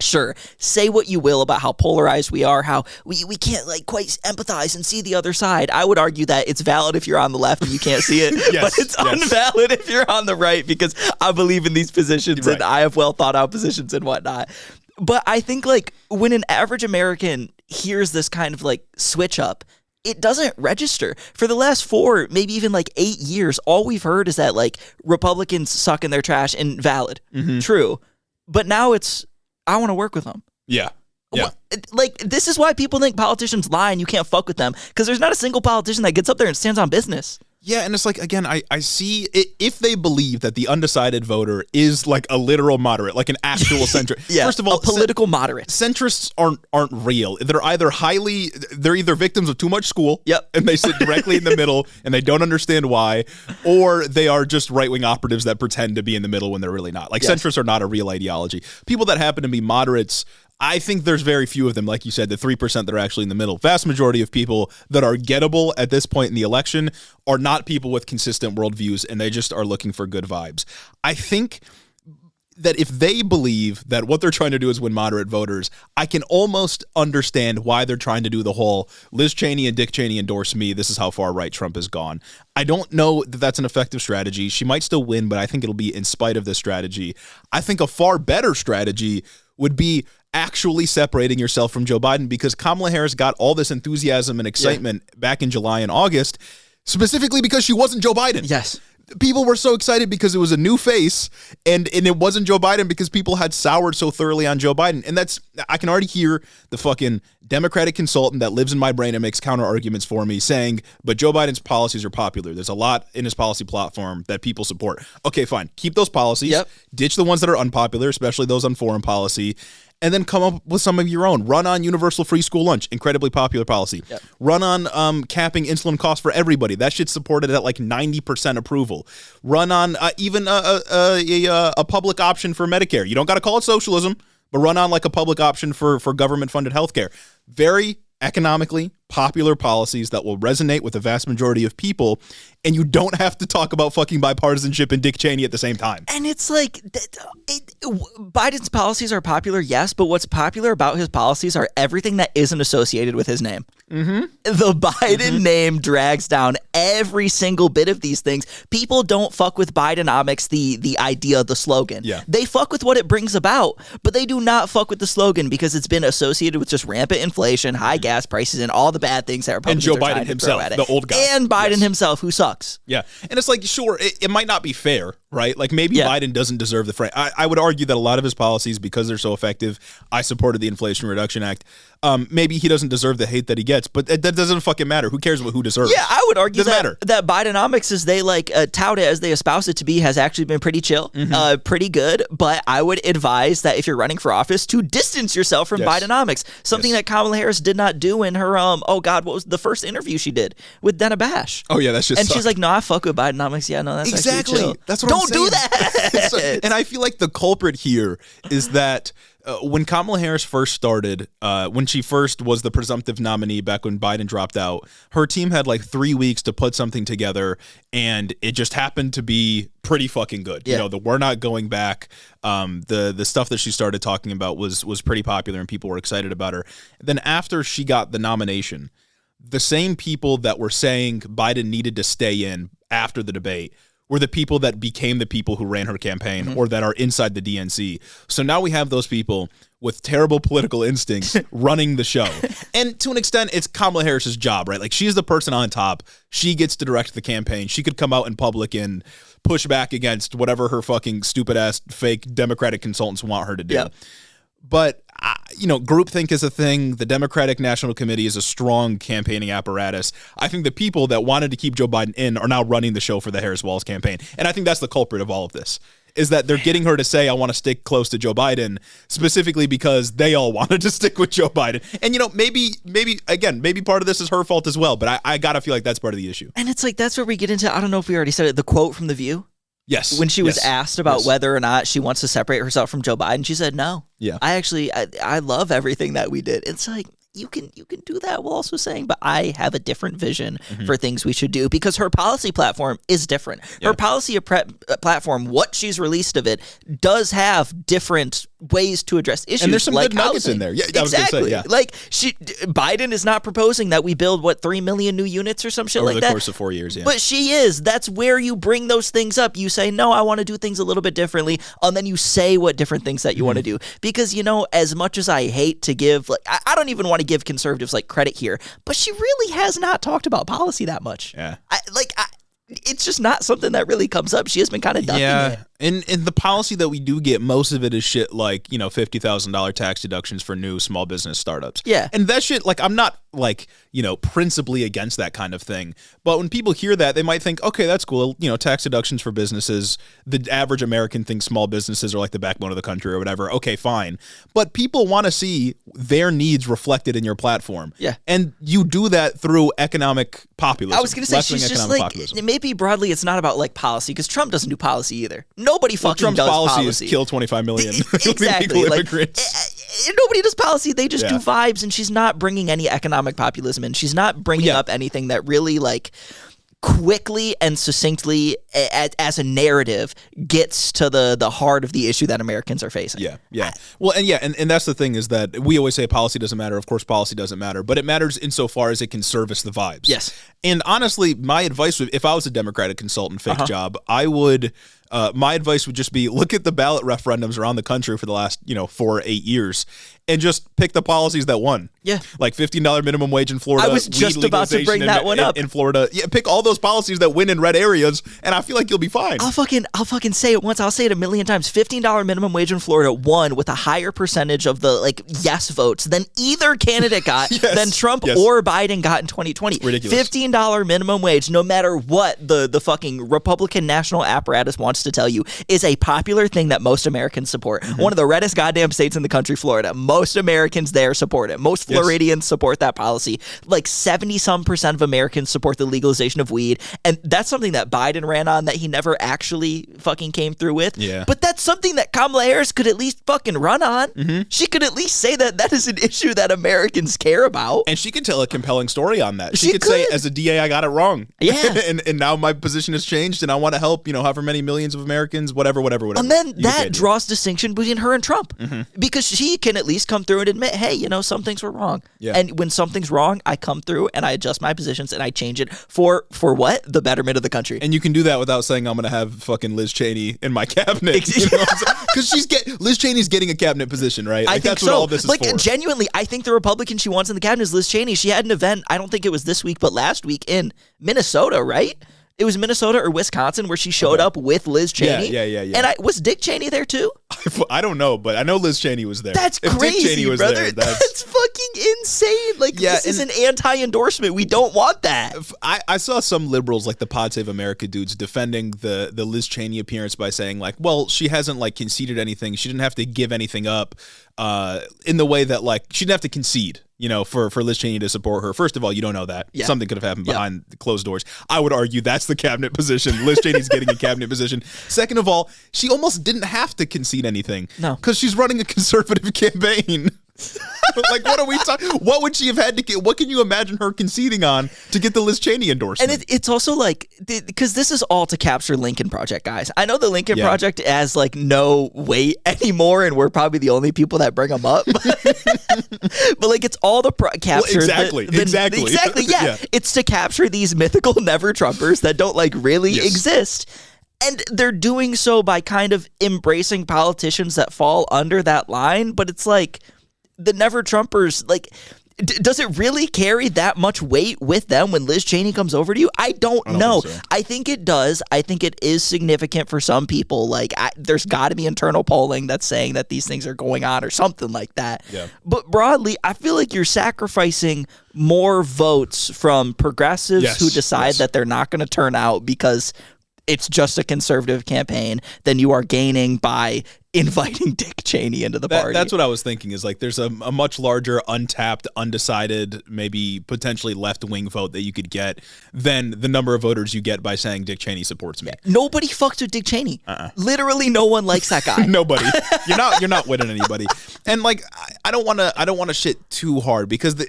Sure, say what you will about how polarized we are, how we can't like quite empathize and see the other side. I would argue that it's valid if you're on the left and you can't see it, but it's unvalid if you're on the right, because I believe in these positions and I have well thought out positions and whatnot. But I think, like, when an average American hears this kind of like switch up, it doesn't register. For the last 4, maybe even like 8 years, all we've heard is that like Republicans suck in their trash, and valid, true. But now it's, I want to work with them. Yeah. Like, this is why people think politicians lie and you can't fuck with them, because there's not a single politician that gets up there and stands on business. Yeah, and it's like, again, I see it, if they believe that the undecided voter is like a literal moderate, like an actual centrist. First of all, a political moderate. Centrists aren't real. They're either victims of too much school, and they sit directly in the middle and they don't understand why, or they are just right-wing operatives that pretend to be in the middle when they're really not. Like, centrists are not a real ideology. People that happen to be moderates, I think there's very few of them, like you said, the 3% that are actually in the middle. Vast majority of people that are gettable at this point in the election are not people with consistent worldviews, and they just are looking for good vibes. I think that if they believe that what they're trying to do is win moderate voters, I can almost understand why they're trying to do the whole Liz Cheney and Dick Cheney endorse me, this is how far right Trump has gone. I don't know that that's an effective strategy. She might still win, but I think it'll be in spite of this strategy. I think a far better strategy would be actually separating yourself from Joe Biden, because Kamala Harris got all this enthusiasm and excitement back in July and August, specifically because she wasn't Joe Biden. Yes. People were so excited because it was a new face, and it wasn't Joe Biden because people had soured so thoroughly on Joe Biden. And I can already hear the fucking Democratic consultant that lives in my brain and makes counter arguments for me saying, but Joe Biden's policies are popular. There's a lot in his policy platform that people support. Okay, fine. Keep those policies. Ditch the ones that are unpopular, especially those on foreign policy. And then come up with some of your own. Run on universal free school lunch, incredibly popular policy. Run on capping insulin costs for everybody. That shit's supported at like 90% approval. Run on even a public option for Medicare. You don't got to call it socialism, but run on like a public option for government-funded healthcare. Very economically popular policies that will resonate with the vast majority of people, and you don't have to talk about fucking bipartisanship and Dick Cheney at the same time. And it's like, Biden's policies are popular, yes, but what's popular about his policies are everything that isn't associated with his name. The Biden name drags down every single bit of these things. People don't fuck with Bidenomics, the idea, the slogan. They fuck with what it brings about, but they do not fuck with the slogan because it's been associated with just rampant inflation, high gas prices, and all the bad things that and Republicans Joe are trying Biden to himself, throw at it. the old guy, and Biden himself, who sucks. Yeah, and it's like, sure, it might not be fair, right? Like maybe Biden doesn't deserve the frame. I would argue that a lot of his policies, because they're so effective, I supported the Inflation Reduction Act. Maybe he doesn't deserve the hate that he gets, but that doesn't fucking matter. Who cares what who deserves? Yeah, I would argue that Bidenomics, as they tout it, as they espouse it to be, has actually been pretty chill, pretty good. But I would advise that if you're running for office, to distance yourself from Bidenomics. Something that Kamala Harris did not do in her what was the first interview she did with Dana Bash? Oh yeah, that's just. And she's like, no, I fuck with Bidenomics. Yeah, no, that's exactly. Chill. That's what Don't I'm saying. do that. And I feel like the culprit here is that when Kamala Harris first started, when she first was the presumptive nominee back when Biden dropped out, her team had like 3 weeks to put something together, and it just happened to be pretty fucking good. Yeah. You know, the we're not going back, the stuff that she started talking about was pretty popular, and people were excited about her. Then after she got the nomination, the same people that were saying Biden needed to stay in after the debate were the people that became the people who ran her campaign or that are inside the DNC. So now we have those people with terrible political instincts running the show. And to an extent, it's Kamala Harris's job, right? Like, she's the person on top. She gets to direct the campaign. She could come out in public and push back against whatever her fucking stupid-ass fake Democratic consultants want her to do. Yeah. But, groupthink is a thing. The Democratic National Committee is a strong campaigning apparatus. I think the people that wanted to keep Joe Biden in are now running the show for the Harris-Walz campaign. And I think that's the culprit of all of this, is that they're getting her to say, I want to stick close to Joe Biden, specifically because they all wanted to stick with Joe Biden. And, maybe part of this is her fault as well, but I got to feel like that's part of the issue. And it's like, that's where we get into, I don't know if we already said it, the quote from The View. Yes. When she was asked about whether or not she wants to separate herself from Joe Biden, she said no. Yeah. I love everything that we did. It's like, you can do that while also saying, but I have a different vision for things we should do, because her policy platform is different. Yeah. Her policy platform, what she's released of it, does have different ways to address issues. And there's some like good nuggets housing. in there. Yeah, exactly. I was gonna say, yeah. Like, Biden is not proposing that we build 3 million new units or some shit like that over the course of 4 years. Yeah. But she is. That's where you bring those things up. You say, no, I want to do things a little bit differently, and then you say what different things that you want to do. Because, as much as I hate to give, I don't even want to give conservatives credit here, but she really has not talked about policy that much. Yeah. It's just not something that really comes up. She has been kind of ducking it. And the policy that we do get, most of it is shit like, $50,000 tax deductions for new small business startups. Yeah. And that shit, I'm not principally against that kind of thing. But when people hear that, they might think, okay, that's cool. Tax deductions for businesses. The average American thinks small businesses are like the backbone of the country or whatever. Okay, fine. But people want to see their needs reflected in your platform. Yeah. And you do that through economic populism. I was going to say, she's just maybe broadly it's not about policy, because Trump doesn't do policy either. Nobody fucking Trump's does policy. Is kill 25 million exactly. illegal immigrants. Nobody does policy. They just do vibes, and she's not bringing any economic populism in. She's not bringing up anything that really quickly and succinctly as a narrative gets to the heart of the issue that Americans are facing. Yeah. Well, and that's the thing, is that we always say policy doesn't matter. Of course, policy doesn't matter, but it matters insofar as it can service the vibes. Yes. And honestly, my advice would, if I was a Democratic consultant fake job, I would, my advice would just be, look at the ballot referendums around the country for the last, 4 or 8 years, and just pick the policies that won. Yeah. Like $15 minimum wage in Florida. I was just about to bring that one up. In Florida. Yeah, pick all those policies that win in red areas, and I feel like you'll be fine. I'll fucking say it once. I'll say it a million times. $15 minimum wage in Florida won with a higher percentage of the yes votes than either candidate got than Trump or Biden got in 2020. Ridiculous. $15 minimum wage, no matter what the fucking Republican national apparatus wants to tell you, is a popular thing that most Americans support. One of the reddest goddamn states in the country, Florida. Most Americans there support it. Most Floridians support that policy. 70-some% of Americans support the legalization of weed, and that's something that Biden ran on that he never actually fucking came through with. Yeah. But that's something that Kamala Harris could at least fucking run on. She could at least say that is an issue that Americans care about. And she could tell a compelling story on that. She could say, as a DA, I got it wrong. Yeah. and now my position has changed, and I want to help, however many millions millions of Americans, whatever. And then that draws distinction between her and Trump because she can at least come through and admit, hey, some things were wrong. Yeah. And when something's wrong, I come through and I adjust my positions and I change it for what? The betterment of the country. And you can do that without saying I'm going to have fucking Liz Cheney in my cabinet. Because Liz Cheney's getting a cabinet position, right? I think that's so. What all this is for. Genuinely, I think the Republican she wants in the cabinet is Liz Cheney. She had an event, I don't think it was this week, but last week in Minnesota, right? It was Minnesota or Wisconsin where she showed up with Liz Cheney. Yeah. And was Dick Cheney there too? I don't know, but I know Liz Cheney was there. That's if crazy, Dick Cheney was brother. There, that's fucking insane. This is an anti-endorsement. We don't want that. I saw some liberals, like the Pod Save America dudes, defending the Liz Cheney appearance by saying, like, well, she hasn't, like, conceded anything. She didn't have to give anything up in the way that, like, she didn't have to concede. For Liz Cheney to support her. First of all, you don't know that. Yeah. Something could have happened behind the closed doors. I would argue that's the cabinet position. Liz Cheney's getting a cabinet position. Second of all, she almost didn't have to concede anything. No. Because she's running a conservative campaign. Like, what are we talking? What would she have had to get? What can you imagine her conceding on to get the Liz Cheney endorsement? And it's also like, because this is all to capture Lincoln Project, guys. I know the Lincoln Project has like no weight anymore, and we're probably the only people that bring them up. But like, it's all to capture. Exactly. Yeah. It's to capture these mythical never Trumpers that don't like really exist. And they're doing so by kind of embracing politicians that fall under that line. But it's like, the never Trumpers, like, does it really carry that much weight with them when Liz Cheney comes over to you? I don't know. Think so. I think it does. I think it is significant for some people. Like, there's got to be internal polling that's saying that these things are going on or something like that. Yeah. But broadly, I feel like you're sacrificing more votes from progressives who decide that they're not going to turn out because it's just a conservative campaign than you are gaining by inviting Dick Cheney into the party. That's what I was thinking, is like there's a much larger untapped, undecided, maybe potentially left-wing vote that you could get than the number of voters you get by saying Dick Cheney supports me. Nobody fucks with Dick Cheney. Literally no one likes that guy. Nobody. You're not winning anybody. And like, I don't want to shit too hard because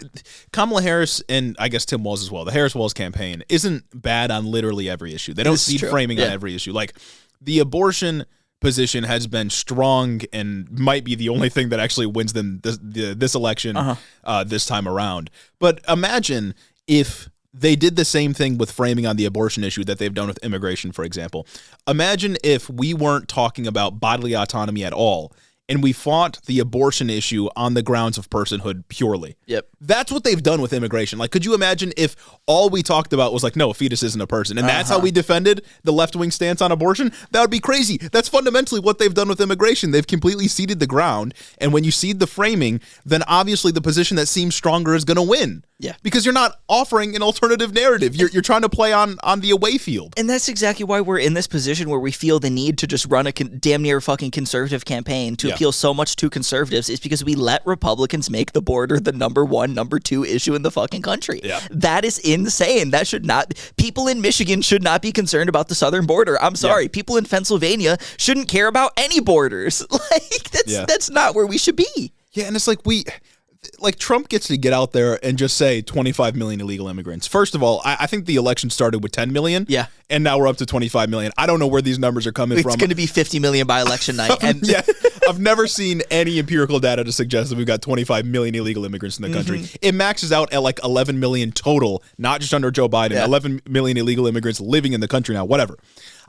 Kamala Harris and I guess Tim Walz as well, the Harris-Walz campaign isn't bad on literally every issue. They don't see framing on every issue. Like, the abortion position has been strong and might be the only thing that actually wins them this election this time around. But imagine if they did the same thing with framing on the abortion issue that they've done with immigration, for example. Imagine if we weren't talking about bodily autonomy at all and we fought the abortion issue on the grounds of personhood purely. Yep. That's what they've done with immigration. Like, could you imagine if all we talked about was like, no, a fetus isn't a person, and that's how we defended the left-wing stance on abortion? That would be crazy. That's fundamentally what they've done with immigration. They've completely ceded the ground, and when you cede the framing, then obviously the position that seems stronger is going to win. Yeah. Because you're not offering an alternative narrative. You're trying to play on the away field. And that's exactly why we're in this position where we feel the need to just run a damn near fucking conservative campaign to appeal so much to conservatives, is because we let Republicans make the border the number one, number two issue in the fucking country. Yeah. That is insane. That should not, people in Michigan should not be concerned about the southern border. I'm sorry. People in Pennsylvania shouldn't care about any borders. Like, that's not where we should be. Yeah, and it's like Trump gets to get out there and just say 25 million illegal immigrants. First of all, I think the election started with 10 million. Yeah. And now we're up to 25 million. I don't know where these numbers are coming from. It's going to be 50 million by election night. And I've never seen any empirical data to suggest that we've got 25 million illegal immigrants in the country. It maxes out at like 11 million total, not just under Joe Biden. 11 million illegal immigrants living in the country now, whatever.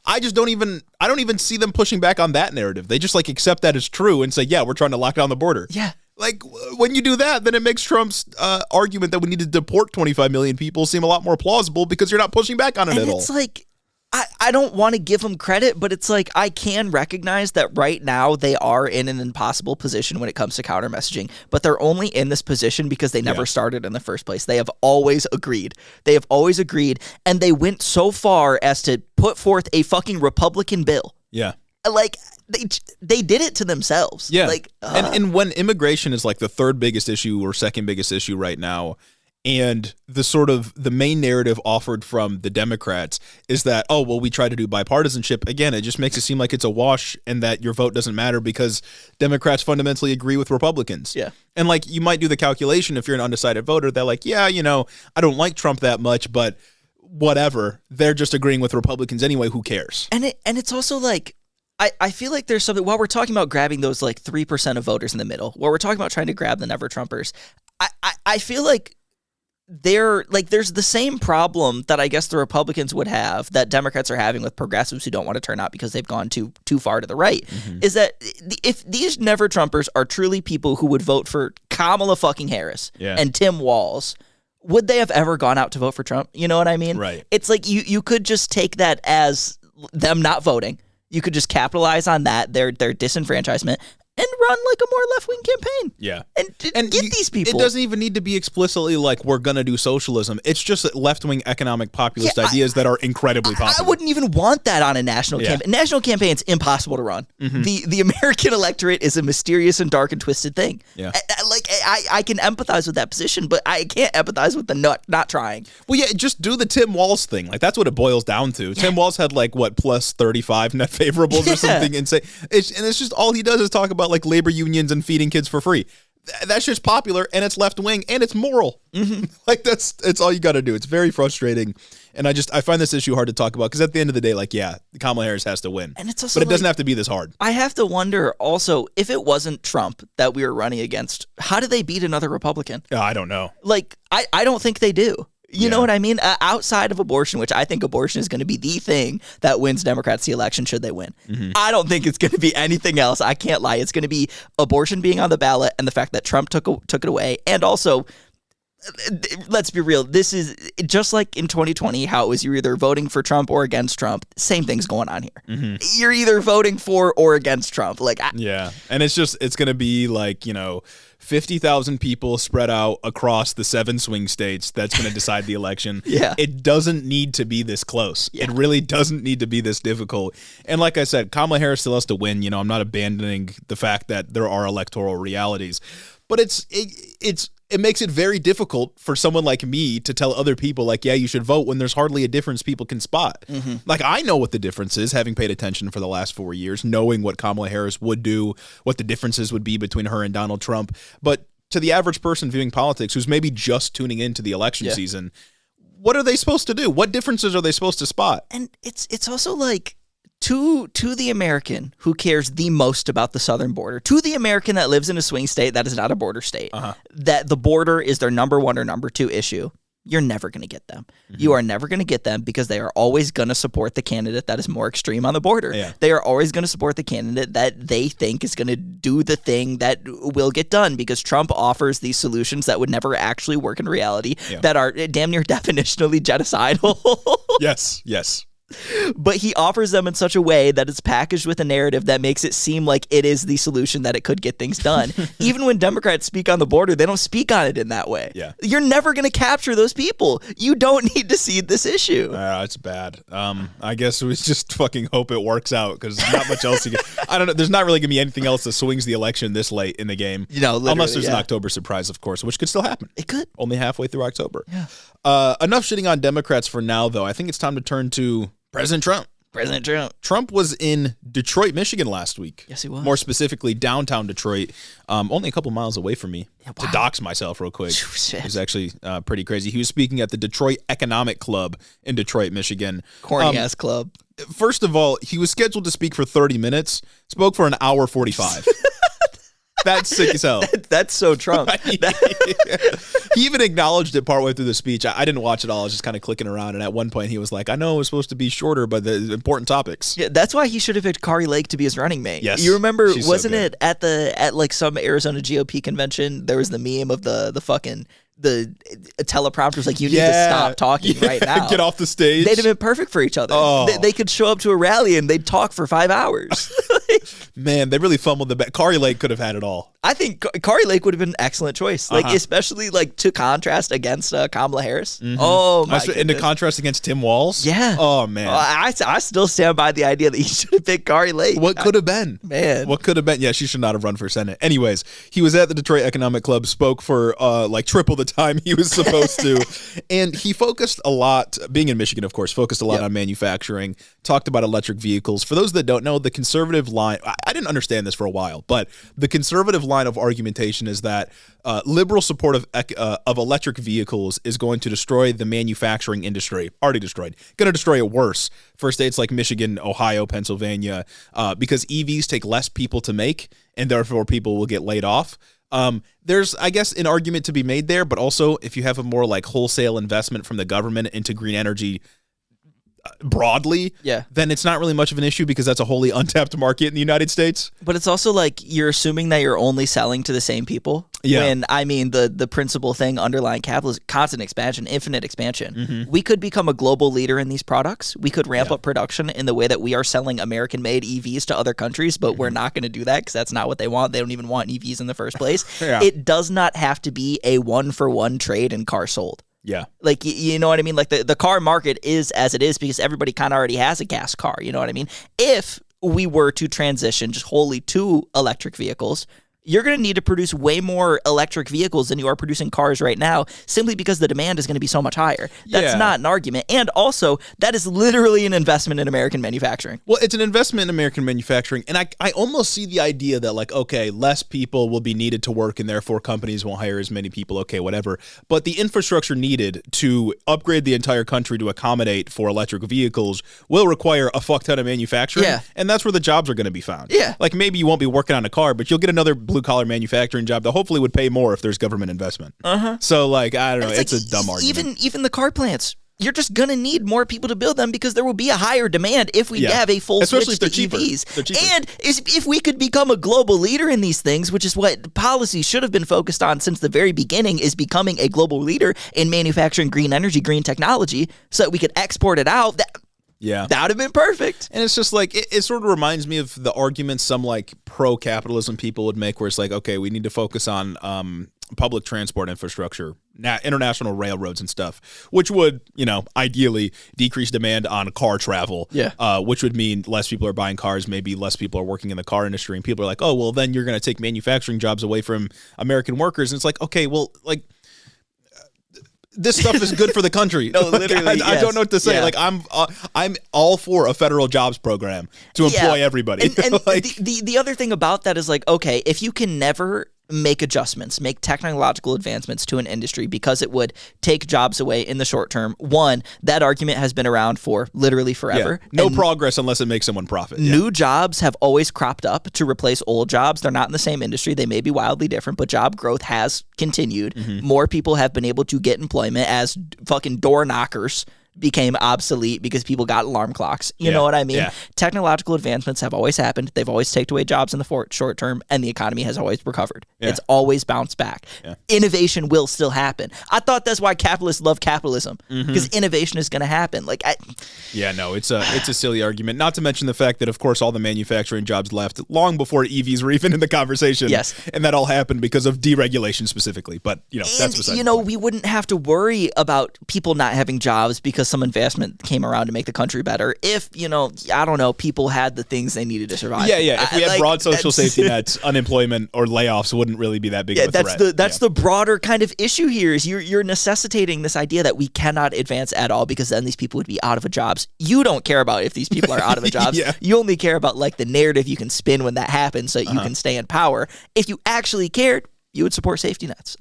I don't even see them pushing back on that narrative. They just like accept that as true and say, yeah, we're trying to lock down the border. Yeah. Like, when you do that, then it makes Trump's argument that we need to deport 25 million people seem a lot more plausible because you're not pushing back on it at all. It's like, I don't want to give him credit, but it's like, I can recognize that right now they are in an impossible position when it comes to counter messaging, but they're only in this position because they never started in the first place. They have always agreed. And they went so far as to put forth a fucking Republican bill. Yeah. Like, they did it to themselves. Yeah. Like, and when immigration is like the third biggest issue or second biggest issue right now, and the main narrative offered from the Democrats is that, oh, well, we try to do bipartisanship. Again, it just makes it seem like it's a wash and that your vote doesn't matter because Democrats fundamentally agree with Republicans. Yeah. And like, you might do the calculation if you're an undecided voter that like, yeah, I don't like Trump that much, but whatever. They're just agreeing with Republicans anyway. Who cares? And it's also like, I feel like there's something, while we're talking about grabbing those like 3% of voters in the middle, while we're talking about trying to grab the Never Trumpers, I feel like there's the same problem that I guess the Republicans would have that Democrats are having with progressives who don't want to turn out because they've gone too far to the right, is that if these Never Trumpers are truly people who would vote for Kamala fucking Harris and Tim Walz, would they have ever gone out to vote for Trump? You know what I mean? Right. It's like you could just take that as them not voting. You could just capitalize on that, their disenfranchisement, and run like a more left-wing campaign. Yeah. And get these people. It doesn't even need to be explicitly like we're going to do socialism. It's just left-wing economic populist ideas that are incredibly popular. I wouldn't even want that on a national campaign. National campaign's impossible to run. The American electorate is a mysterious and dark and twisted thing. Yeah. I can empathize with that position, but I can't empathize with the not trying. Well, yeah, just do the Tim Walz thing. Like, that's what it boils down to. Yeah. Tim Walz had like, what, plus 35 net favorables or something insane. It's just all he does is talk about like labor unions and feeding kids for free. That's just popular, and it's left wing, and it's moral. Like it's all you got to do. It's very frustrating, and I find this issue hard to talk about because at the end of the day, like Kamala Harris has to win, and it's also but it doesn't have to be this hard. I have to wonder also if it wasn't Trump that we were running against, how do they beat another Republican? I don't know. Like I don't think they do. You know what I mean? Outside of abortion, which I think abortion is going to be the thing that wins Democrats the election should they win. I don't think it's going to be anything else. I can't lie. It's going to be abortion being on the ballot and the fact that Trump took it away. And also, let's be real. This is just like in 2020, how it was you're either voting for Trump or against Trump. Same thing's going on here. You're either voting for or against Trump. And it's going to be like, 50,000 people spread out across the 7 swing states that's going to decide the election. It doesn't need to be this close. It really doesn't need to be this difficult. And like I said, Kamala Harris still has to win. I'm not abandoning the fact that there are electoral realities, but it makes it very difficult for someone like me to tell other people like, yeah, you should vote when there's hardly a difference people can spot. Like, I know what the difference is, having paid attention for the last 4 years, knowing what Kamala Harris would do, what the differences would be between her and Donald Trump. But to the average person viewing politics who's maybe just tuning into the election season, what are they supposed to do? What differences are they supposed to spot? And it's also like, to the American who cares the most about the southern border, to the American that lives in a swing state that is not a border state, that the border is their number 1 or number 2 issue, you're never going to get them. You are never going to get them because they are always going to support the candidate that is more extreme on the border. They are always going to support the candidate that they think is going to do the thing that will get done because Trump offers these solutions that would never actually work in reality that are damn near definitionally genocidal. Yes. But he offers them in such a way that it's packaged with a narrative that makes it seem like it is the solution that it could get things done. Even when Democrats speak on the border, they don't speak on it in that way. You're never going to capture those people. You don't need to seed this issue. It's bad. I guess we just fucking hope it works out because there's not much else you can. I don't know. There's not really going to be anything else that swings the election this late in the game. Unless there's an October surprise, of course, which could still happen. It could. Only halfway through October. Enough shitting on Democrats for now, though. I think it's time to turn to President Trump. Trump was in Detroit, Michigan last week. Yes, he was. More specifically, downtown Detroit, only a couple miles away from me. To dox myself real quick. It was actually pretty crazy. He was speaking at the Detroit Economic Club in Detroit, Michigan. Corny-ass club. First of all, he was scheduled to speak for 30 minutes, spoke for an hour 45. That's sick as hell. That's so Trump. He even acknowledged it partway through the speech. I didn't watch it all. I was just kind of clicking around. And at one point, he was like, I know it was supposed to be shorter, but the important topics. Yeah, that's why he should have picked Kari Lake to be his running mate. Yes. You remember, She's wasn't so it at like some Arizona GOP convention, there was the meme of the fucking the teleprompter was like, you need to stop talking right now. Get off the stage. They'd have been perfect for each other. Oh. They could show up to a rally and they'd talk for 5 hours. Man, they really fumbled the Kari Lake could have had it all. I think Kari Lake would have been an excellent choice. Like, especially like to contrast against Kamala Harris. Mm-hmm. Oh, my goodness. And to contrast against Tim Walz. Yeah. Oh, man. I still stand by the idea that he should have picked Kari Lake. What could have been? Man. What could have been? Yeah, she should not have run for Senate. Anyways, he was at the Detroit Economic Club, spoke for like triple the time he was supposed to. And he focused a lot, being in Michigan, of course, focused a lot on manufacturing, talked about electric vehicles. For those that don't know, the conservative line line. I didn't understand this for a while, but the conservative line of argumentation is that liberal support of electric vehicles is going to destroy the manufacturing industry. Already destroyed. Going to destroy it worse for states like Michigan, Ohio, Pennsylvania, because EVs take less people to make, and therefore people will get laid off. There's, I guess, an argument to be made there, but also if you have a more like wholesale investment from the government into green energy broadly, then it's not really much of an issue because that's a wholly untapped market in the United States. But it's also like you're assuming that you're only selling to the same people. When, I mean, the principal thing underlying capitalism, constant expansion, infinite expansion. We could become a global leader in these products. We could ramp up production in the way that we are selling American-made EVs to other countries, but we're not going to do that because that's not what they want. They don't even want EVs in the first place. It does not have to be a one-for-one trade in car sold. Yeah. Like, you know what I mean? Like, the car market is as it is because everybody kind of already has a gas car. You know what I mean? If we were to transition just wholly to electric vehicles, you're going to need to produce way more electric vehicles than you are producing cars right now, simply because the demand is going to be so much higher. That's not an argument. And also, that is literally an investment in American manufacturing. Well, it's an investment in American manufacturing. And I almost see the idea that, like, okay, less people will be needed to work and therefore companies won't hire as many people. Okay, whatever. But the infrastructure needed to upgrade the entire country to accommodate for electric vehicles will require a fuck ton of manufacturing. And that's where the jobs are going to be found. Like, maybe you won't be working on a car, but you'll get another blue-collar manufacturing job that hopefully would pay more if there's government investment. So, like, I don't know. It's a dumb argument. Even the car plants, you're just going to need more people to build them because there will be a higher demand if we have a full switch to EVs. And if we could become a global leader in these things, which is what policy should have been focused on since the very beginning, is becoming a global leader in manufacturing green energy, green technology, so that we could export it out. That would have been perfect. And it's just like, it sort of reminds me of the arguments some like pro-capitalism people would make where it's like, okay, we need to focus on public transport infrastructure, international railroads and stuff, which would, you know, ideally decrease demand on car travel, which would mean less people are buying cars, maybe less people are working in the car industry, and people are like, oh, well, then you're going to take manufacturing jobs away from American workers. And it's like, okay, well, like, this stuff is good for the country. No, literally, I don't know what to say. Like, I'm all for a federal jobs program to employ everybody. And like, the other thing about that is, like, okay, if you can never make adjustments, make technological advancements to an industry because it would take jobs away in the short term, one, that argument has been around for literally forever. No progress unless it makes someone profit. New jobs have always cropped up to replace old jobs. They're not in the same industry. They may be wildly different, but job growth has continued. More people have been able to get employment as fucking door knockers became obsolete because people got alarm clocks. You know what I mean? Technological advancements have always happened. They've always taken away jobs in the short term, and the economy has always recovered. It's always bounced back. Innovation will still happen. I thought that's why capitalists love capitalism, because innovation is going to happen. Like, it's a silly argument. Not to mention the fact that, of course, all the manufacturing jobs left long before EVs were even in the conversation. And that all happened because of deregulation specifically. But, you know, that's beside the point. We wouldn't have to worry about people not having jobs because some investment came around to make the country better if, you know, I don't know, people had the things they needed to survive. If we had broad social safety nets, unemployment or layoffs wouldn't really be that big of a threat. That's the broader kind of issue here is you're necessitating this idea that we cannot advance at all because then these people would be out of jobs. You don't care about if these people are out of jobs. You only care about, like, the narrative you can spin when that happens so you can stay in power. If you actually cared, you would support safety nets.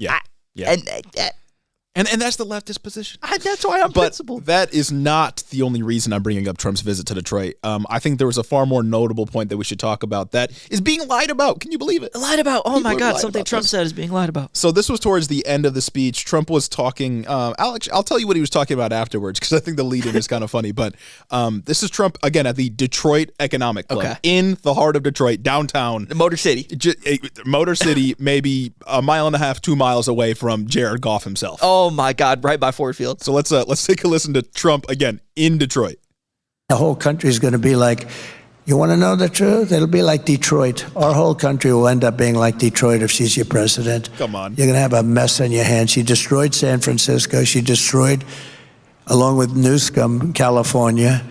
And that's the leftist position. That's why I'm principled. That is not the only reason I'm bringing up Trump's visit to Detroit. I think there was a far more notable point that we should talk about that is being lied about. Can you believe it? Lied about? Oh, my God. Something Trump said is being lied about. So this was towards the end of the speech. Trump was talking. Alex, I'll tell you what he was talking about afterwards because I think the lead-in is kind of funny. But this is Trump, again, at the Detroit Economic Club in the heart of Detroit, downtown. The Motor City. Motor City, maybe a mile and a half, 2 miles away from Jared Goff himself. Oh, my God, right by Ford Field. So let's take a listen to Trump again in Detroit. The whole country is going to be like, you want to know the truth? It'll be like Detroit. Our whole country will end up being like Detroit if she's your president. Come on. You're going to have a mess on your hands. She destroyed San Francisco. She destroyed, along with Newsom, California.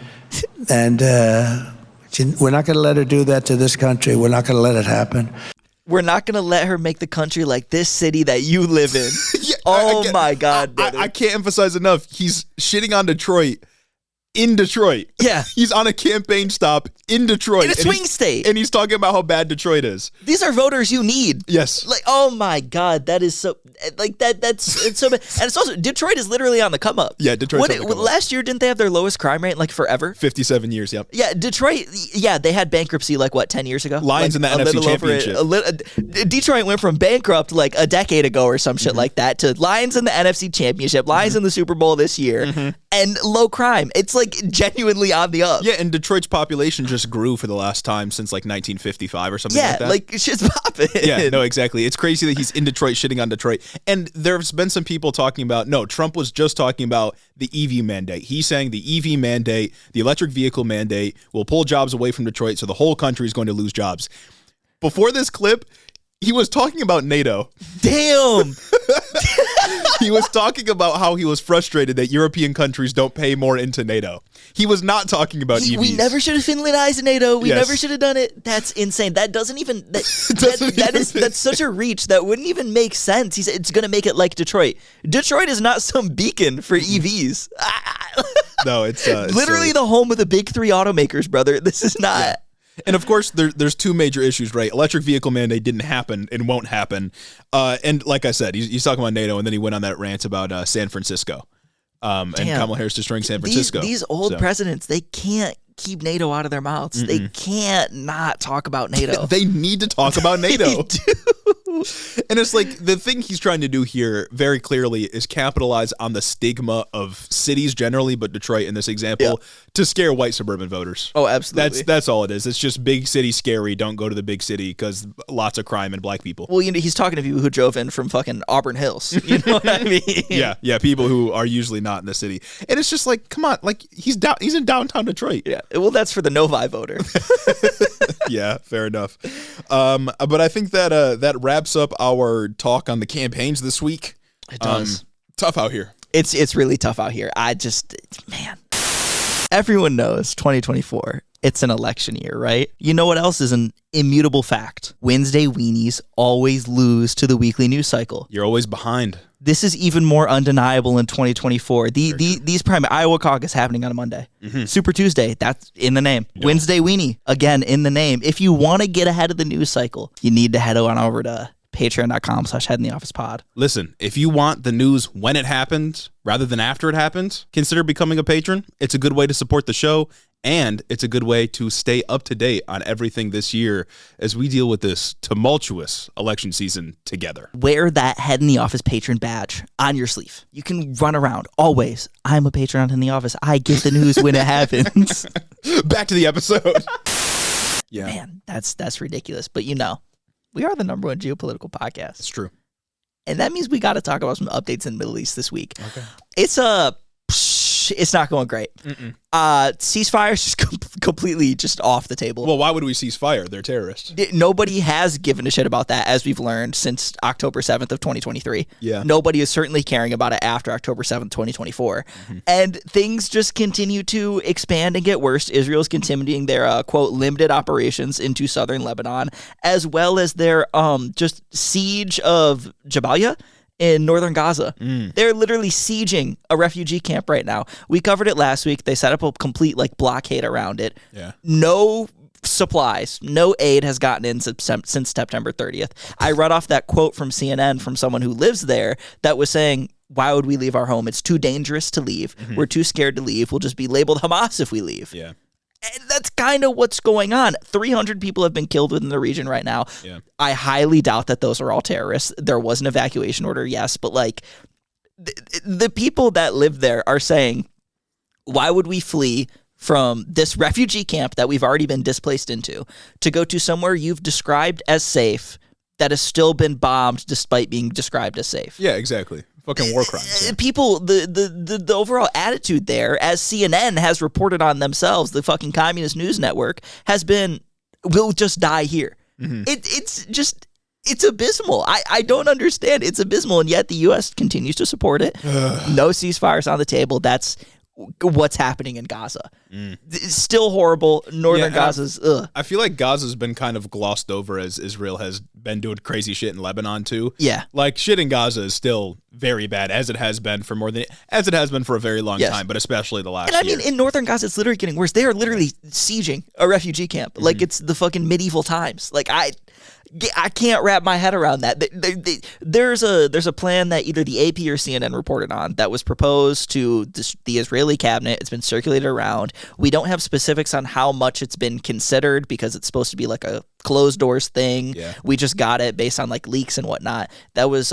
And we're not going to let her do that to this country. We're not going to let it happen. We're not going to let her make the country like this city that you live in. My God. I can't emphasize enough. He's shitting on Detroit in Detroit. Yeah. He's on a campaign stop in Detroit. In a swing state. And he's talking about how bad Detroit is. These are voters you need. Yes. Like, oh my God, that is so, like, it's so bad. And it's also, Detroit is literally on the come up. Yeah, Detroit's on the come up. Last year, didn't they have their lowest crime rate in like forever? 57 years, yep. Yeah, Detroit, they had bankruptcy like, 10 years ago? Lions in the NFC Championship. Detroit went from bankrupt like a decade ago or some shit like that to Lions in the NFC Championship, Lions in the Super Bowl this year, and low crime. It's like genuinely on the up. Yeah, and Detroit's population just grew for the last time since like 1955 or something like that. Yeah, like shit's popping. Yeah, no, exactly. It's crazy that he's in Detroit shitting on Detroit. And there's been some people talking about, no, Trump was just talking about the EV mandate. He's saying the EV mandate, the electric vehicle mandate, will pull jobs away from Detroit, so the whole country is going to lose jobs. Before this clip, he was talking about NATO. Damn. He was talking about how he was frustrated that European countries don't pay more into NATO. He was not talking about EVs. We never should have Finlandized NATO. We Yes. never should have done it. That's insane. That doesn't even that's such a reach that wouldn't even make sense. He said it's going to make it like Detroit. Detroit is not some beacon for EVs. No, it's literally silly. the home of the big three automakers, brother. This is not. Yeah. And of course, there's two major issues, right? Electric vehicle mandate didn't happen and won't happen. And like I said, he's talking about NATO, and then he went on that rant about San Francisco. And Kamala Harris destroying San Francisco. These old presidents, they can't keep NATO out of their mouths. They can't not talk about NATO. They need to talk about NATO. They do. And it's like the thing he's trying to do here very clearly is capitalize on the stigma of cities generally, but Detroit in this example, to scare white suburban voters. Oh, absolutely. That's all it is. It's just big city scary. Don't go to the big city because lots of crime and black people. Well, he's talking to people who drove in from fucking Auburn Hills. You know what I mean? Yeah, people who are usually not in the city. And it's just like, come on, like he's in downtown Detroit. Yeah. Well, that's for the Novi voter. Yeah, fair enough. But I think that wraps up our talk on the campaigns this week. It does. Tough out here. It's really tough out here. Man. Everyone knows 2024. It's an election year, right? You know what else is an immutable fact? Wednesday weenies always lose to the weekly news cycle. You're always behind. This is even more undeniable in 2024. These primary Iowa caucus happening on a Monday. Super Tuesday, that's in the name. Yep. Wednesday weenie, again in the name. If you want to get ahead of the news cycle, you need to head on over to patreon.com/headintheofficepod. Listen, if you want the news when it happens rather than after it happens, consider becoming a patron. It's a good way to support the show, and it's a good way to stay up to date on everything this year as we deal with this tumultuous election season together. Wear that Head in the Office patron badge on your sleeve. You can run around always. I'm a patron in the office. I get the news when it happens. Back to the episode. Yeah. Man, that's ridiculous. But we are the number one geopolitical podcast. It's true. And that means we got to talk about some updates in the Middle East this week. Okay. It's not going great. Ceasefire is just completely just off the table. Well, why would we cease fire? They're terrorists. Nobody has given a shit about that, as we've learned since October 7th of 2023. Yeah. Nobody is certainly caring about it after October 7th, 2024. And things just continue to expand and get worse. Israel's continuing their, quote, limited operations into southern Lebanon, as well as their just siege of Jabalia in northern Gaza. They're literally sieging a refugee camp right now. We covered it last week. They set up a complete blockade around it. Yeah. No supplies, no aid has gotten in since September 30th. I read off that quote from CNN from someone who lives there that was saying, why would we leave our home? It's too dangerous to leave. We're too scared to leave. We'll just be labeled Hamas if we leave. Yeah. And that's kind of what's going on. 300 people have been killed within the region right now. Yeah. I highly doubt that those are all terrorists. There was an evacuation order, yes, but the people that live there are saying, why would we flee from this refugee camp that we've already been displaced into to go to somewhere you've described as safe that has still been bombed despite being described as safe? Yeah, exactly. Fucking war crimes. Yeah. People, the overall attitude there, as CNN has reported on themselves, the fucking communist news network, has been, we'll just die here. It's abysmal. I don't understand. It's abysmal, and yet the U.S. continues to support it. No ceasefires on the table. That's what's happening in Gaza. It's still horrible. Northern Gaza's ugh. I feel like Gaza's been kind of glossed over as Israel has been doing crazy shit in Lebanon too. Yeah. Like shit in Gaza is still very bad as it has been for a very long time, but especially the last year. And I mean, in Northern Gaza, it's literally getting worse. They are literally sieging a refugee camp. Like it's the fucking medieval times. Like I can't wrap my head around that. There's a plan that either the AP or CNN reported on that was proposed to the Israeli cabinet. It's been circulated around. We don't have specifics on how much it's been considered because it's supposed to be like a closed doors thing. Yeah. We just got it based on like leaks and whatnot. That was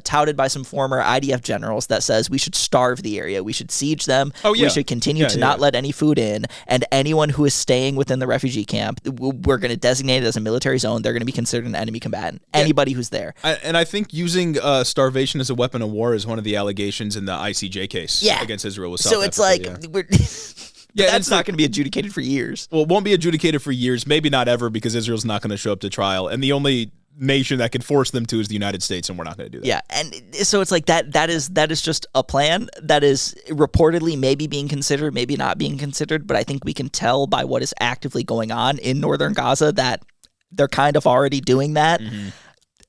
touted by some former IDF generals that says we should starve the area. We should siege them. Oh, yeah. We should continue to not let any food in. And anyone who is staying within the refugee camp, we're going to designate it as a military zone. They're going to be considered an enemy combatant. Anybody who's there. And I think using starvation as a weapon of war is one of the allegations in the ICJ case against Israel with South Africa. So it's like... we're that's not going to be adjudicated for years. Well, it won't be adjudicated for years, maybe not ever, because Israel's not going to show up to trial. And the only nation that could force them to is the United States, and we're not going to do that. Yeah, and so it's like that is just a plan that is reportedly maybe being considered, maybe not being considered, but I think we can tell by what is actively going on in northern Gaza that they're kind of already doing that. Mm-hmm.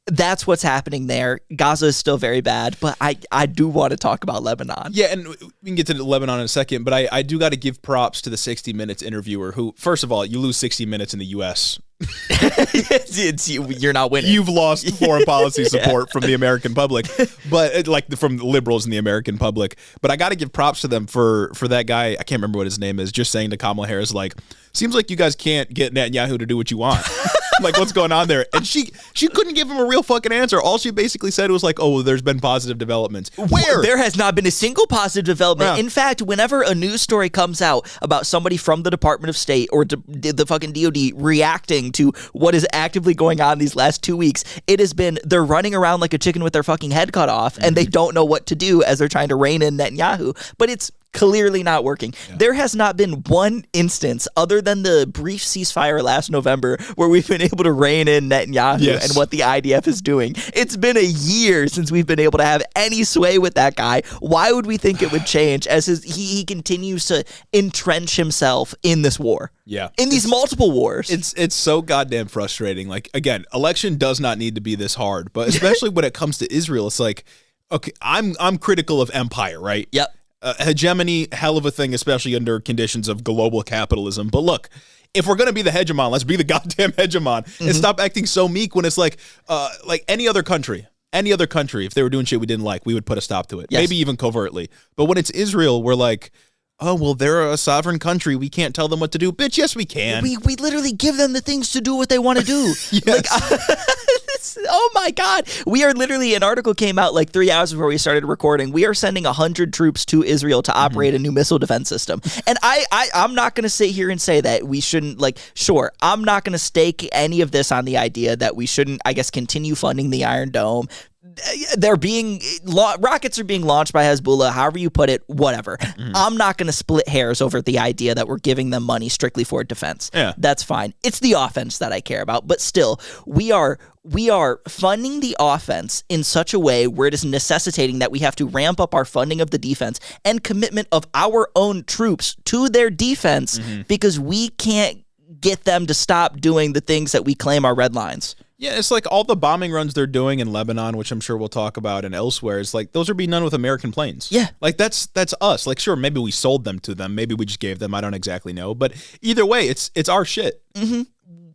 That's what's happening there. Gaza is still very bad, but I do want to talk about Lebanon. Yeah, and we can get to Lebanon in a second, but I do got to give props to the 60 Minutes interviewer who, first of all, you lose 60 Minutes in the U.S. You're not winning. You've lost foreign policy support from the American public, but like from the liberals in the American public. But I got to give props to them for that guy. I can't remember what his name is. Just saying to Kamala Harris, like, seems like you guys can't get Netanyahu to do what you want. Like, what's going on there? And she couldn't give him a real fucking answer. All she basically said was like, oh, there's been positive developments. Where? There has not been a single positive development. Yeah. In fact, whenever a news story comes out about somebody from the Department of State or the fucking DOD reacting to what is actively going on these last 2 weeks, it has been they're running around like a chicken with their fucking head cut off, and they don't know what to do as they're trying to rein in Netanyahu. But it's clearly not working. Yeah. There has not been one instance other than the brief ceasefire last November where we've been able to rein in Netanyahu and what the IDF is doing. It's been a year since we've been able to have any sway with that guy. Why would we think it would change as he continues to entrench himself in this war? Yeah. In these multiple wars. It's so goddamn frustrating. Like, again, election does not need to be this hard, but especially when it comes to Israel, it's like, okay, I'm critical of empire, right? Yep. Hegemony, hell of a thing, especially under conditions of global capitalism. But look, if we're going to be the hegemon, let's be the goddamn hegemon and stop acting so meek when it's like any other country, if they were doing shit we didn't like, we would put a stop to it. Yes. Maybe even covertly. But when it's Israel, we're like, oh, well, they're a sovereign country. We can't tell them what to do. Bitch, yes, we can. We literally give them the things to do what they want to do. Oh, my God. We are literally, an article came out like 3 hours before we started recording. We are sending 100 troops to Israel to operate a new missile defense system. And I'm not going to sit here and say that we shouldn't, sure, I'm not going to stake any of this on the idea that we shouldn't, I guess, continue funding the Iron Dome. Rockets are being launched by Hezbollah, however you put it, whatever. I'm not going to split hairs over the idea that we're giving them money strictly for defense. Yeah. That's fine. It's the offense that I care about. But still, we are funding the offense in such a way where it is necessitating that we have to ramp up our funding of the defense and commitment of our own troops to their defense because we can't get them to stop doing the things that we claim are red lines. Yeah, it's like all the bombing runs they're doing in Lebanon, which I'm sure we'll talk about, and elsewhere, is like those are being done with American planes. Yeah. Like that's us. Like, sure, maybe we sold them to them. Maybe we just gave them. I don't exactly know. But either way, it's our shit. Mm-hmm.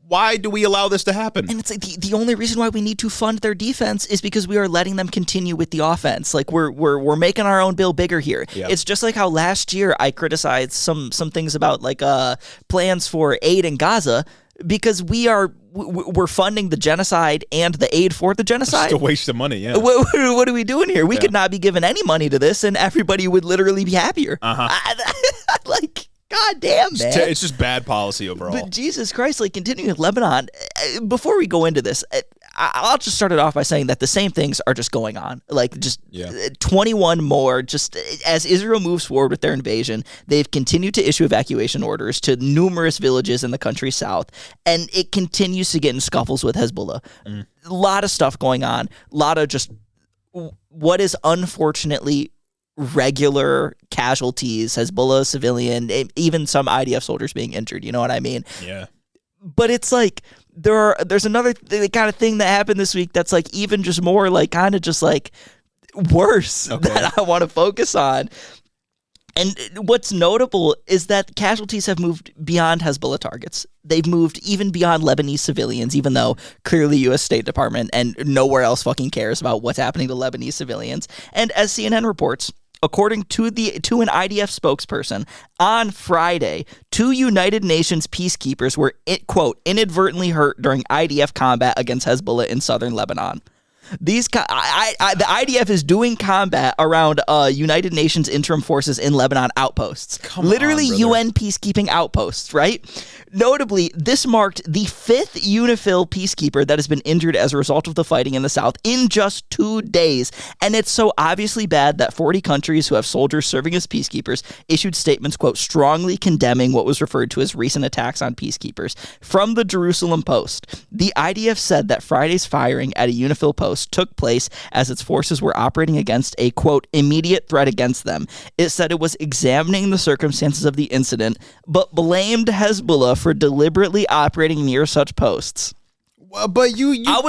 Why do we allow this to happen? And it's like the only reason why we need to fund their defense is because we are letting them continue with the offense. Like we're making our own bill bigger here. Yep. It's just like how last year I criticized some things about plans for aid in Gaza because we're funding the genocide and the aid for the genocide. It's a waste of money, yeah. What are we doing here? We could not be given any money to this and everybody would literally be happier. God damn, man. It's just bad policy overall. But Jesus Christ, continuing with Lebanon, before we go into this, I'll just start it off by saying that the same things are just going on. 21 more, just as Israel moves forward with their invasion, they've continued to issue evacuation orders to numerous villages in the country's south, and it continues to get in scuffles with Hezbollah. A lot of stuff going on, a lot of just what is unfortunately regular casualties, Hezbollah civilian, even some IDF soldiers being injured. You know what I mean? Yeah. But it's like there's another kind of thing that happened this week that's like even just more like kind of just like worse that I want to focus on. And what's notable is that casualties have moved beyond Hezbollah targets. They've moved even beyond Lebanese civilians, even though clearly U.S. State Department and nowhere else fucking cares about what's happening to Lebanese civilians. And as CNN reports, according to an IDF spokesperson, on Friday, 2 United Nations peacekeepers were, quote, inadvertently hurt during IDF combat against Hezbollah in southern Lebanon. The IDF is doing combat around United Nations interim forces in Lebanon outposts. Literally UN peacekeeping outposts, right? Notably, this marked the 5th UNIFIL peacekeeper that has been injured as a result of the fighting in the south in just 2 days. And it's so obviously bad that 40 countries who have soldiers serving as peacekeepers issued statements, quote, strongly condemning what was referred to as recent attacks on peacekeepers. From the Jerusalem Post, the IDF said that Friday's firing at a UNIFIL post took place as its forces were operating against a, quote, immediate threat against them. It said it was examining the circumstances of the incident, but blamed Hezbollah for deliberately operating near such posts. But I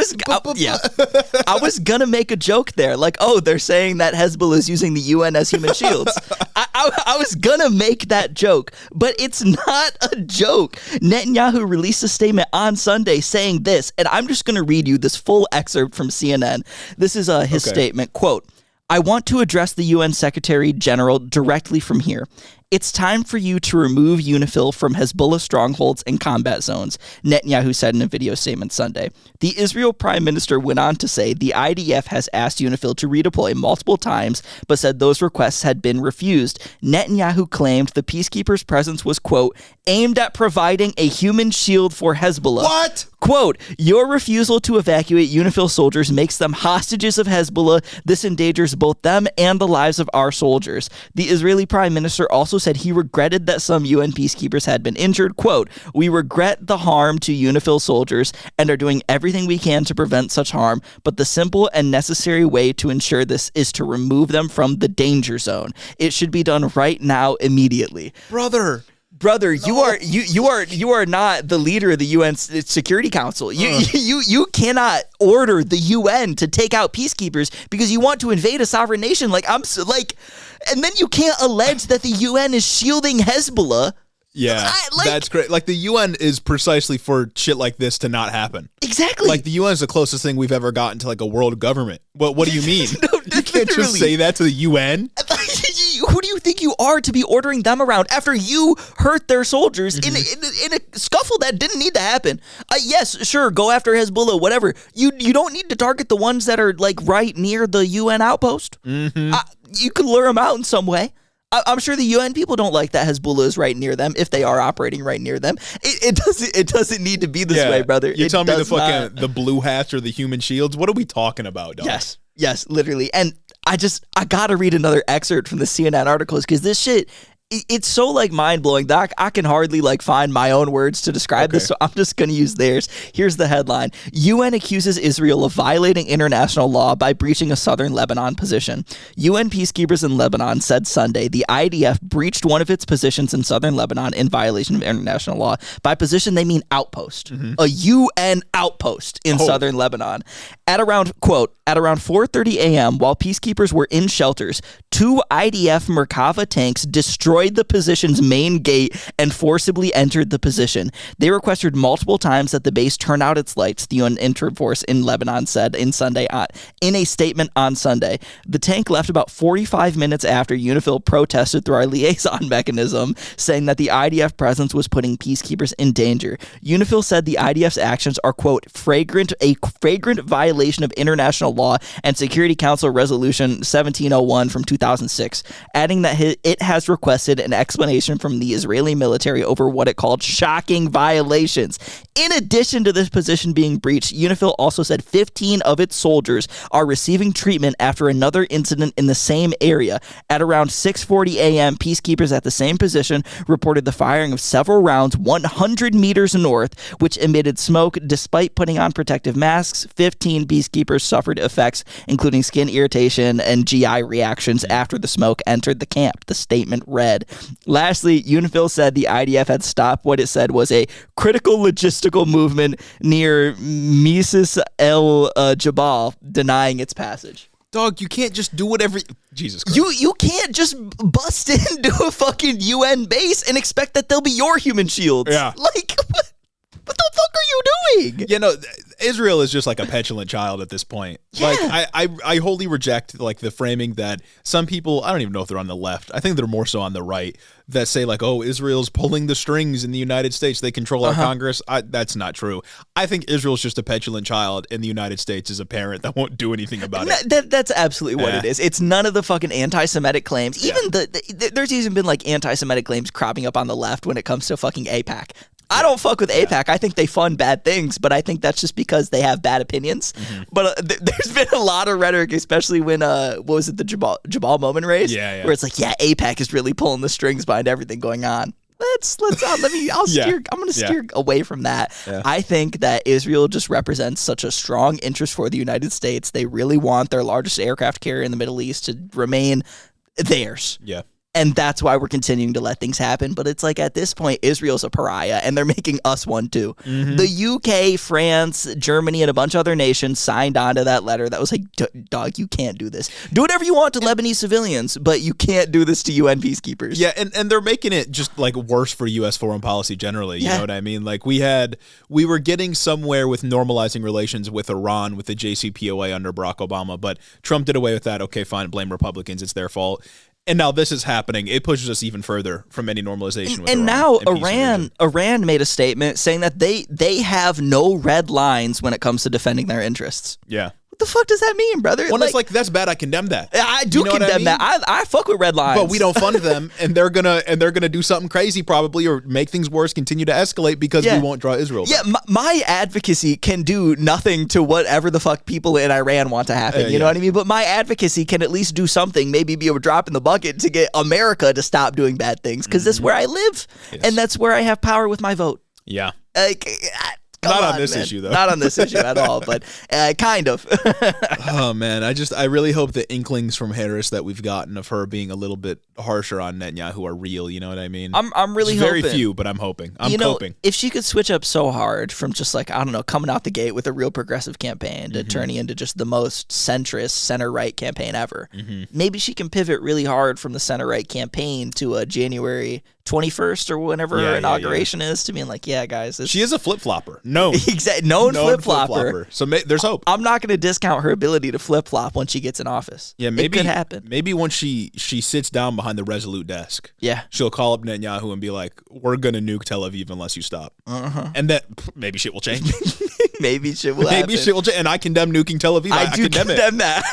was gonna make a joke there, like, oh, they're saying that Hezbollah is using the UN as human shields. I was gonna make that joke, but it's not a joke. Netanyahu released a statement on Sunday saying this, and I'm just gonna read you this full excerpt from CNN. This is his statement, quote, I want to address the UN Secretary General directly from here. It's time for you to remove UNIFIL from Hezbollah strongholds and combat zones, Netanyahu said in a video statement Sunday. The Israel Prime Minister went on to say the IDF has asked UNIFIL to redeploy multiple times, but said those requests had been refused. Netanyahu claimed the peacekeepers' presence was, quote, aimed at providing a human shield for Hezbollah. What? Quote, your refusal to evacuate UNIFIL soldiers makes them hostages of Hezbollah. This endangers both them and the lives of our soldiers. The Israeli Prime Minister also said he regretted that some UN peacekeepers had been injured. Quote, we regret the harm to UNIFIL soldiers and are doing everything we can to prevent such harm, but the simple and necessary way to ensure this is to remove them from the danger zone. It should be done right now, immediately. Brother, you are not the leader of the UN Security Council. You cannot order the UN to take out peacekeepers because you want to invade a sovereign nation. And then you can't allege that the UN is shielding Hezbollah. Yeah, that's great. Like, the UN is precisely for shit like this to not happen. Exactly. Like, the UN is the closest thing we've ever gotten to, like, a world government. What do you mean? No, you can't just say that to the UN? Who do you think you are to be ordering them around after you hurt their soldiers in a scuffle that didn't need to happen? Yes, sure, go after Hezbollah, whatever. You don't need to target the ones that are, like, right near the UN outpost. Mm-hmm. You could lure them out in some way. I'm sure the UN people don't like that Hezbollah is right near them if they are operating right near them. It doesn't need to be this way, brother. You're telling me the blue hats or the human shields? What are we talking about, dog? Yes, literally. And I gotta read another excerpt from the CNN articles because this shit, it's so like mind blowing that I can hardly like find my own words to describe this, so I'm just going to use theirs. Here's the headline: UN accuses Israel of violating international law by breaching a southern Lebanon position. UN peacekeepers in Lebanon said Sunday the IDF breached one of its positions in southern Lebanon in violation of international law. By position, they mean outpost, a UN outpost in southern Lebanon. At around 4:30 a.m., while peacekeepers were in shelters, 2 IDF Merkava tanks destroyed the position's main gate and forcibly entered the position. They requested multiple times that the base turn out its lights, the UN interim force in Lebanon said in a statement on Sunday. The tank left about 45 minutes after UNIFIL protested through our liaison mechanism, saying that the IDF presence was putting peacekeepers in danger. UNIFIL said the IDF's actions are, quote, a flagrant violation of international law and Security Council Resolution 1701 from 2006, adding that it has requested requested an explanation from the Israeli military over what it called shocking violations. In addition to this position being breached, UNIFIL also said 15 of its soldiers are receiving treatment after another incident in the same area. At around 6:40 a.m., peacekeepers at the same position reported the firing of several rounds 100 meters north, which emitted smoke. Despite putting on protective masks, 15 peacekeepers suffered effects, including skin irritation and GI reactions after the smoke entered the camp, the statement read. Lastly, UNIFIL said the IDF had stopped what it said was a critical logistical movement near Mises El Jabal, denying its passage. Dog, you can't just do whatever. Jesus Christ. You can't just bust into a fucking UN base and expect that they'll be your human shields. Yeah. Like, what the fuck are you doing? You know, Israel is just like a petulant child at this point. Yeah. Like, I wholly reject like the framing that some people, I don't even know if they're on the left, I think they're more so on the right, that say like, oh, Israel's pulling the strings in the United States, they control our Congress. that's not true. I think Israel's just a petulant child, and the United States is a parent that won't do anything about it. That's absolutely what it is. It's none of the fucking anti-Semitic claims. Even there's even been like anti-Semitic claims cropping up on the left when it comes to fucking AIPAC. I don't fuck with AIPAC. I think they fund bad things, but I think that's just because they have bad opinions. But there's been a lot of rhetoric, especially when, what was it, the Jabal Moment race? Yeah. Where it's like, yeah, AIPAC is really pulling the strings behind everything going on. I'm going to steer away from that. Yeah. I think that Israel just represents such a strong interest for the United States. They really want their largest aircraft carrier in the Middle East to remain theirs. Yeah. And that's why we're continuing to let things happen. But it's like at this point, Israel's a pariah, and they're making us one too. The UK, France, Germany, and a bunch of other nations signed on to that letter that was like, dog, you can't do this. Do whatever you want to Lebanese civilians, but you can't do this to UN peacekeepers. Yeah, and they're making it just like worse for U.S. foreign policy generally. You know what I mean? Like we were getting somewhere with normalizing relations with Iran with the JCPOA under Barack Obama, but Trump did away with that. Okay, fine, blame Republicans. It's their fault. And now this is happening. It pushes us even further from any normalization with Iran. And now Iran made a statement saying that they have no red lines when it comes to defending their interests. Yeah. What the fuck does that mean, brother? Well, it's like, that's bad. I condemn that. I do condemn that. I fuck with red lines. But we don't fund them, and they're gonna do something crazy probably, or make things worse, continue to escalate because we won't draw Israel back. Yeah, my advocacy can do nothing to whatever the fuck people in Iran want to happen. You know what I mean? But my advocacy can at least do something, maybe be a drop in the bucket to get America to stop doing bad things, because that's where I live, and that's where I have power with my vote. Yeah. Like, Not on this issue, though. Not on this issue at all, but kind of. Oh, man. I really hope the inklings from Harris that we've gotten of her being a little bit harsher on Netanyahu are real. You know what I mean? I'm really hoping. Very few, but I'm hoping. I'm hoping. If she could switch up so hard from just like, I don't know, coming out the gate with a real progressive campaign to turning into just the most centrist, center-right campaign ever, maybe she can pivot really hard from the center-right campaign to a January 21st or whenever her inauguration is, to being like, yeah, guys. She is a flip-flopper. Known flip-flopper. So there's hope. I'm not going to discount her ability to flip-flop when she gets in office. Yeah, maybe it could happen. Maybe once she sits down behind the Resolute desk, she'll call up Netanyahu and be like, we're going to nuke Tel Aviv unless you stop. And then maybe shit will change. Maybe shit will happen. Maybe shit will change. And I condemn nuking Tel Aviv. I do condemn that.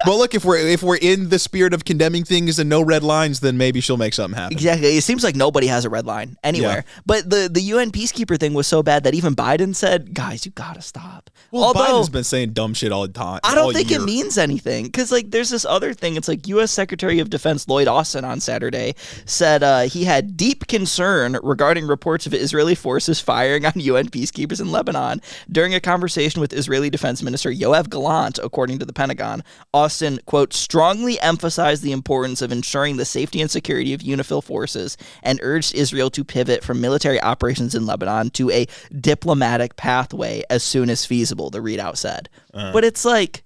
Well, look, if we're in the spirit of condemning things and no red lines, then maybe she'll make something happen. Exactly. It seems like nobody has a red line anywhere. Yeah. But the UN peacekeeper thing was so bad that even Biden said, guys, you gotta stop. Well, although Biden's been saying dumb shit all the time. I don't think it means anything, because like there's this other thing. It's like U.S. Secretary of Defense Lloyd Austin on Saturday said he had deep concern regarding reports of Israeli forces firing on UN peacekeepers in Lebanon. During a conversation with Israeli Defense Minister Yoav Gallant, according to the Pentagon, Austin, quote, strongly emphasized the importance of ensuring the safety and security of UNIFIL forces and urged Israel to pivot from military operations in Lebanon to a diplomatic pathway as soon as feasible, the readout said. But it's like,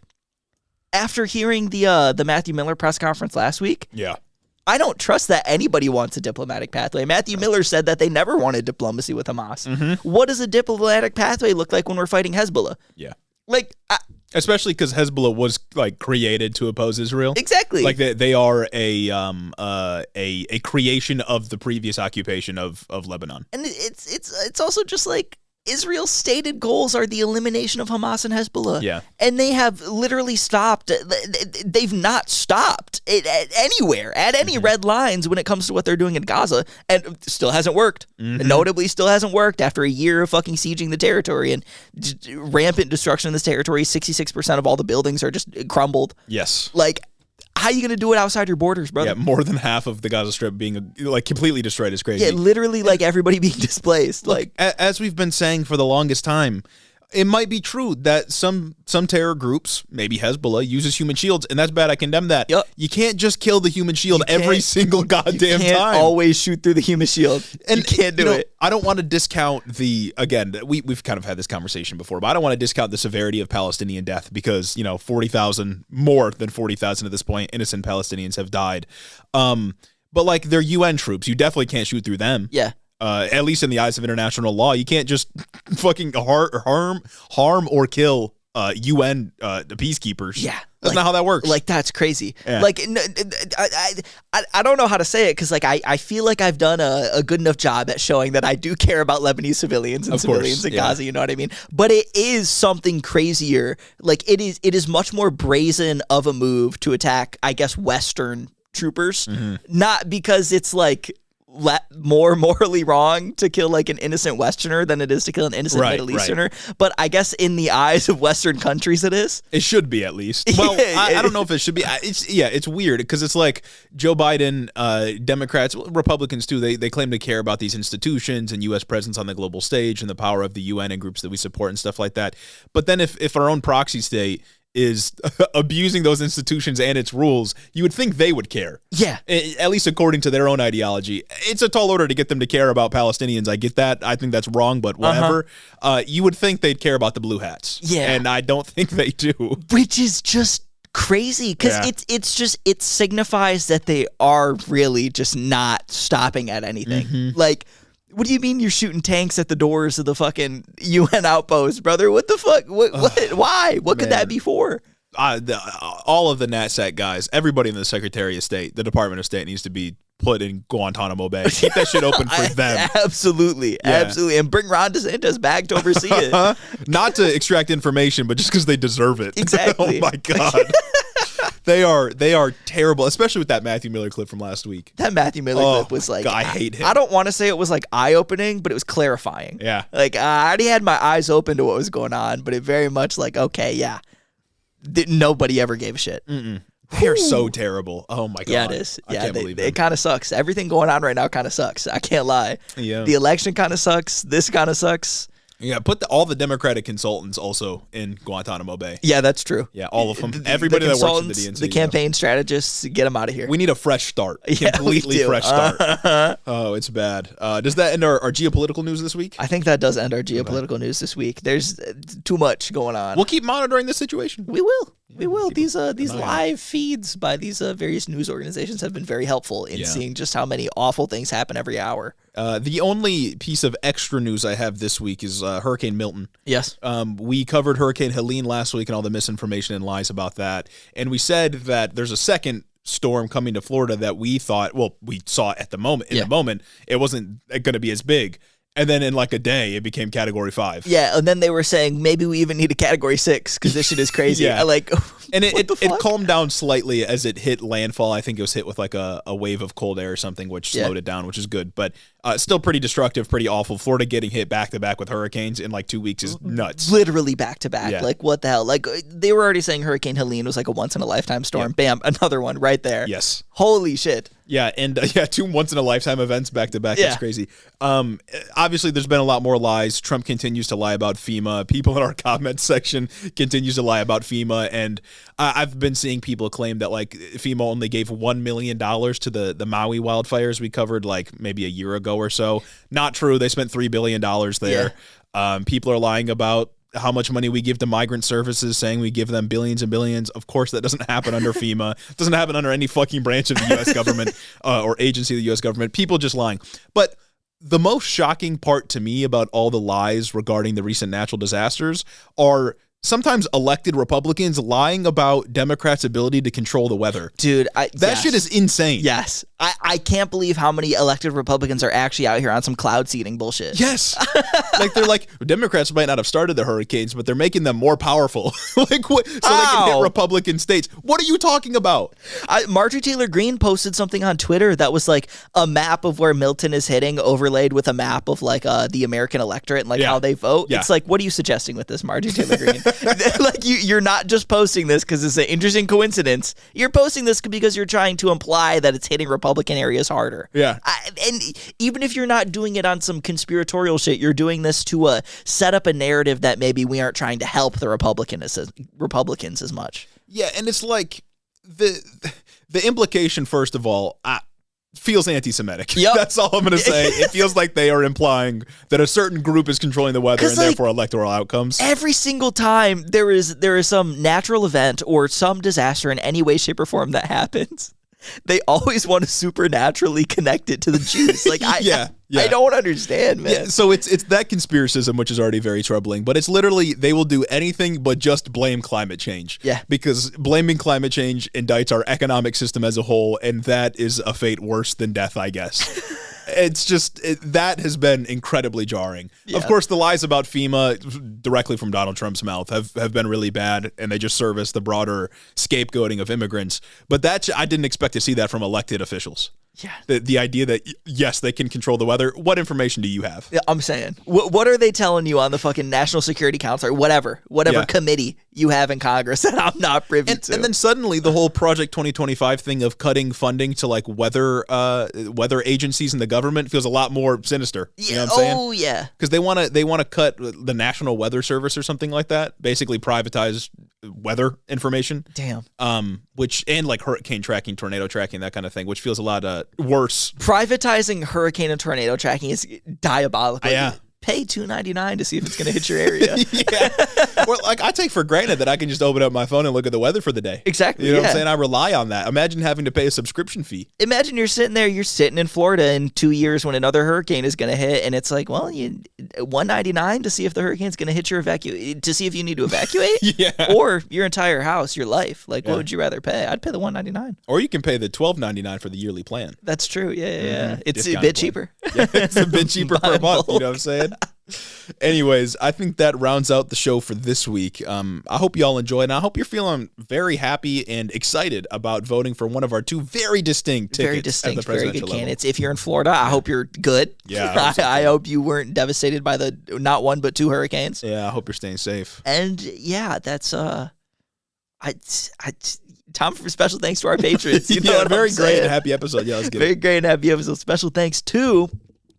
after hearing the Matthew Miller press conference last week, I don't trust that anybody wants a diplomatic pathway. Matthew Miller said that they never wanted diplomacy with Hamas. What does a diplomatic pathway look like when we're fighting Hezbollah? Yeah. Like, especially because Hezbollah was like created to oppose Israel. Exactly. Like they are a creation of the previous occupation of Lebanon. And it's also just like, Israel's stated goals are the elimination of Hamas and Hezbollah. Yeah. And they have literally stopped. They've not stopped it anywhere, at any red lines when it comes to what they're doing in Gaza. And it still hasn't worked. Notably, still hasn't worked after a year of fucking sieging the territory and rampant destruction in this territory. 66% of all the buildings are just crumbled. Yes. Like, how are you going to do it outside your borders, brother? Yeah, more than half of the Gaza Strip being like completely destroyed is crazy. Yeah, literally like everybody being displaced. Look, Like, as we've been saying for the longest time, it might be true that some terror groups, maybe Hezbollah, uses human shields, and that's bad. I condemn that. Yep. You can't just kill the human shield every single goddamn you can't time. always shoot through the human shield. And you can't do it. I don't want to discount we've kind of had this conversation before, but I don't want to discount the severity of Palestinian death because, 40,000, more than 40,000 at this point, innocent Palestinians have died. But like they're UN troops. You definitely can't shoot through them. Yeah. At least in the eyes of international law, you can't just fucking harm or kill UN the peacekeepers. Yeah, that's not how that works. Like, that's crazy. Yeah. Like, I don't know how to say it because like I feel like I've done a good enough job at showing that I do care about Lebanese civilians and civilians in Gaza. You know what I mean? But it is something crazier. Like it is much more brazen of a move to attack, I guess, Western troopers, not because it's like more morally wrong to kill like an innocent Westerner than it is to kill an innocent Middle Easterner. But I guess in the eyes of Western countries, it is. It should be at least. Well, I don't know if it should be. It's weird because it's like Joe Biden, Democrats, Republicans too. They claim to care about these institutions and U.S. presence on the global stage and the power of the UN and groups that we support and stuff like that. But then if our own proxy state is abusing those institutions and its rules, you would think they would care. Yeah. At least according to their own ideology. It's a tall order to get them to care about Palestinians. I get that. I think that's wrong, but whatever. You would think they'd care about the blue hats. Yeah. And I don't think they do. Which is just crazy because it signifies that they are really just not stopping at anything. Like, what do you mean you're shooting tanks at the doors of the fucking UN outpost, brother? What the fuck? What? Why? What could that be for? All of the NatSat guys, everybody in the Secretary of State, the Department of State needs to be put in Guantanamo Bay. Keep that shit open for them. Absolutely. And bring Ron DeSantis back to oversee it. Not to extract information, but just because they deserve it. Exactly. Oh my God. They are terrible, especially with that Matthew Miller clip from last week. That Matthew Miller clip was like, God, I hate him. I don't want to say it was like eye-opening, but it was clarifying. Yeah. Like, I already had my eyes open to what was going on, but it very much like, okay, yeah. Nobody ever gave a shit. They're so terrible. Oh my God. Yeah, it is. I Yeah, can't believe it kind of sucks. Everything going on right now kind of sucks. I can't lie. Yeah. The election kind of sucks. This kind of sucks. Yeah, put all the Democratic consultants also in Guantanamo Bay. Yeah, that's true. Yeah, all of them. Everybody that works in the DNC. The campaign strategists, get them out of here. We need a fresh start. Yeah, Completely we do. fresh start. Oh, it's bad. Does that end our geopolitical news this week? I think that does end our geopolitical news this week. There's too much going on. We'll keep monitoring this situation. We will. We will. These live feeds by these various news organizations have been very helpful in seeing just how many awful things happen every hour. The only piece of extra news I have this week is Hurricane Milton. Yes. We covered Hurricane Helene last week and all the misinformation and lies about that. And we said that there's a second storm coming to Florida that we saw at the moment. In the moment, it wasn't going to be as big. And then in like a day, it became Category 5. Yeah, and then they were saying maybe we even need a Category 6 because this shit is crazy. Yeah. And it fuck? calmed down slightly as it hit landfall. I think it was hit with like a wave of cold air or something, which slowed it down, which is good. But still pretty destructive, pretty awful. Florida getting hit back-to-back with hurricanes in like 2 weeks is nuts. Literally back-to-back. Yeah. Like, what the hell? Like, they were already saying Hurricane Helene was like a once-in-a-lifetime storm. Bam, another one right there. Yes. Holy shit. Yeah, and 2 once-in-a-lifetime events back-to-back. Yeah. That's crazy. Obviously, there's been a lot more lies. Trump continues to lie about FEMA. People in our comments section continues to lie about FEMA. And I've been seeing people claim that, like, FEMA only gave $1 million to the Maui wildfires we covered, like, maybe a year ago or so. Not true. They spent $3 billion there. Yeah. People are lying about how much money we give to migrant services, saying we give them billions and billions. Of course, that doesn't happen under FEMA. It doesn't happen under any fucking branch of the U.S. government or agency of the U.S. government. People just lying. But the most shocking part to me about all the lies regarding the recent natural disasters are sometimes elected Republicans lying about Democrats' ability to control the weather. Dude, that shit is insane. Yes. I can't believe how many elected Republicans are actually out here on some cloud seeding bullshit. Yes. Like, they're like, Democrats might not have started the hurricanes, but they're making them more powerful. Like, what, so they can hit Republican states. What are you talking about? Marjorie Taylor Greene posted something on Twitter that was like a map of where Milton is hitting overlaid with a map of like the American electorate and like how they vote. Yeah. It's like, what are you suggesting with this, Marjorie Taylor Greene? Like, you're not just posting this because it's an interesting coincidence. You're posting this because you're trying to imply that it's hitting Republican areas harder. Yeah. And even if you're not doing it on some conspiratorial shit, you're doing this to set up a narrative that maybe we aren't trying to help the Republicans as much. Yeah, and it's like the implication, first of all, feels anti-Semitic. Yep. That's all I'm going to say. It feels like they are implying that a certain group is controlling the weather and therefore electoral outcomes. Every single time there is some natural event or some disaster in any way, shape, or form that happens, they always want to supernaturally connect it to the Jews. Like, I don't understand, man. Yeah, so it's that conspiracism, which is already very troubling, but it's literally they will do anything but just blame climate change. Yeah. Because blaming climate change indicts our economic system as a whole, and that is a fate worse than death, I guess. It's just, that has been incredibly jarring. Yeah. Of course, the lies about FEMA directly from Donald Trump's mouth have been really bad, and they just service the broader scapegoating of immigrants. But that, I didn't expect to see that from elected officials. Yeah. The idea that, yes, they can control the weather. What information do you have? Yeah, I'm saying, what are they telling you on the fucking National Security Council or whatever committee you have in Congress that I'm not privy to? And then suddenly the whole Project 2025 thing of cutting funding to like weather agencies in the government feels a lot more sinister. You know what I'm saying? Oh, yeah. Because they want to cut the National Weather Service or something like that. Basically privatize weather information. Damn. Which, and like hurricane tracking, tornado tracking, that kind of thing, which feels a lot worse. Privatizing hurricane and tornado tracking is diabolical. Yeah. Pay $2.99 to see if it's going to hit your area. Yeah. Well, like, I take for granted that I can just open up my phone and look at the weather for the day. Exactly. You know what I'm saying? I rely on that. Imagine having to pay a subscription fee. Imagine you're sitting in Florida in 2 years when another hurricane is going to hit, and it's like, well, $1.99 to see if the hurricane's going to hit to see if you need to evacuate? Yeah. Or your entire house, your life. Like, what would you rather pay? I'd pay the $1.99. Or you can pay the $12.99 for the yearly plan. That's true. Yeah. Mm-hmm. It's a bit cheaper. Yeah, it's a bit cheaper per month. You know what I'm saying? Anyways, I think that rounds out the show for this week. I hope y'all enjoyed, and I hope you're feeling very happy and excited about voting for one of our two very distinct tickets at the presidential very good level. candidates. If you're in Florida, I hope you're good. Yeah, I hope you weren't devastated by the not one but two hurricanes. Yeah, I hope you're staying safe. And yeah, that's time for special thanks to our patrons. You know, very great and happy episode. Yeah, let's get very great and happy episode. Special thanks to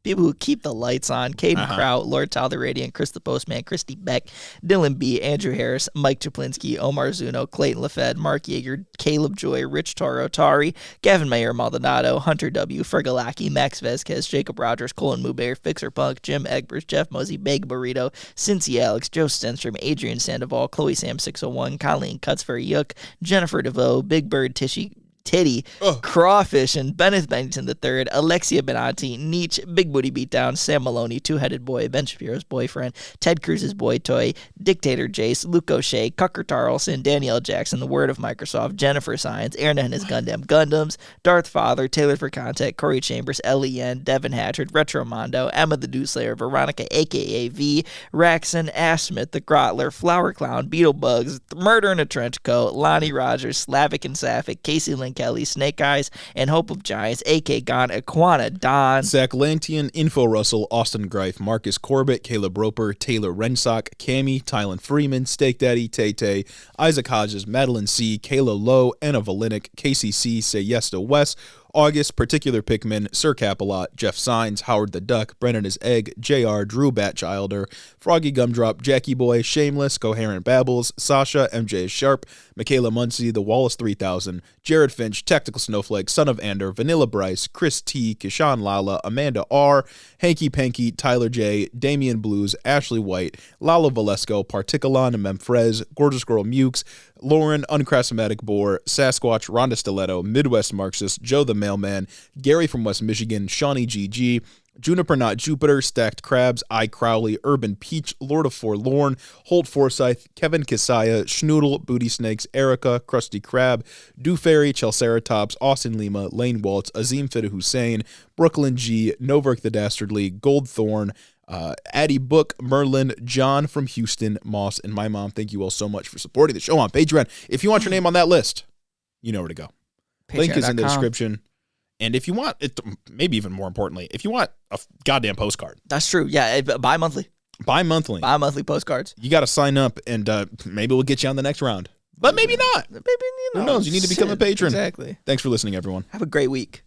people who keep the lights on: Caden Kraut, Lord Tyler Radiant, Chris the Postman, Christy Beck, Dylan B, Andrew Harris, Mike Chaplinsky, Omar Zuno, Clayton LaFed, Mark Yeager, Caleb Joy, Rich Toro Tari, Gavin Mayer Maldonado, Hunter W, Fergalaki, Max Vesquez, Jacob Rogers, Colin Mubair, Fixer Punk, Jim Egbers, Jeff Mosey, Beg Burrito, Cincy Alex, Joe Stenstrom, Adrian Sandoval, Chloe Sam 601, Colleen Cutsford Yook, Jennifer DeVoe, Big Bird Titty, Crawfish, and Benneth Bennington III, Alexia Benanti, Nietzsche, Big Booty Beatdown, Sam Maloney, Two-Headed Boy, Ben Shapiro's boyfriend, Ted Cruz's boy toy, Dictator Jace, Luke O'Shea, Cucker Tarlson, Danielle Jackson, The Word of Microsoft, Jennifer Science, Aaron and his Gundams, Darth Father, Taylor for Contact, Corey Chambers, L.E.N., Devin Hatchard, Retromondo, Emma the Dewslayer, Veronica a.k.a. V, Raxon, Ash Smith, The Grotler, Flower Clown, Beetlebugs, Murder in a Trench Coat, Lonnie Rogers, Slavic and Sapphic, Casey Lynn Kelly, Snake Eyes, and Hope of Giants, A.K. Gon, Aquana, Don, Zach Lantian, Info Russell, Austin Greif, Marcus Corbett, Caleb Roper, Taylor Rensock, Cammy, Tylen Freeman, Steak Daddy, Tay, Isaac Hodges, Madeline C, Kayla Lowe, Anna Volinick, KCC, Say Yes to Wes, August, Particular Pickman, Sir Capalot, Jeff Signs, Howard the Duck, Brennan is Egg, JR, Drew Batchilder, Froggy Gumdrop, Jackie Boy, Shameless, Coherent Babbles, Sasha, MJ is Sharp, Michaela Muncie, The Wallace 3000, Jared Finch, Tactical Snowflake, Son of Ander, Vanilla Bryce, Chris T, Kishan Lala, Amanda R, Hanky Panky, Tyler J, Damian Blues, Ashley White, Lalo Valesco, Particulon, Memfrez, Gorgeous Girl Mukes, Lauren, Uncrasomatic Boar, Sasquatch, Rhonda Stiletto, Midwest Marxist, Joe the Mailman, Gary from West Michigan, Shawnee GG, Juniper Not Jupiter, Stacked Crabs, I Crowley, Urban Peach, Lord of Forlorn, Holt Forsyth, Kevin Kisaya, Schnoodle, Booty Snakes, Erica, Krusty Krab, Do Fairy, Chelceratops, Austin Lima, Lane Waltz, Azim Fidah Hussein, Brooklyn G, Novark the Dastardly, Goldthorn, Addie Book, Merlin, John from Houston, Moss, and my mom. Thank you all so much for supporting the show on Patreon. If you want your name on that list, you know where to go. Link is in the description. And if you want it, maybe even more importantly, if you want a goddamn postcard. That's true. Yeah, bi-monthly. Bi-monthly. Bi-monthly postcards. You got to sign up, and maybe we'll get you on the next round. But maybe not. Maybe, Who knows? You need to become a patron. Exactly. Thanks for listening, everyone. Have a great week.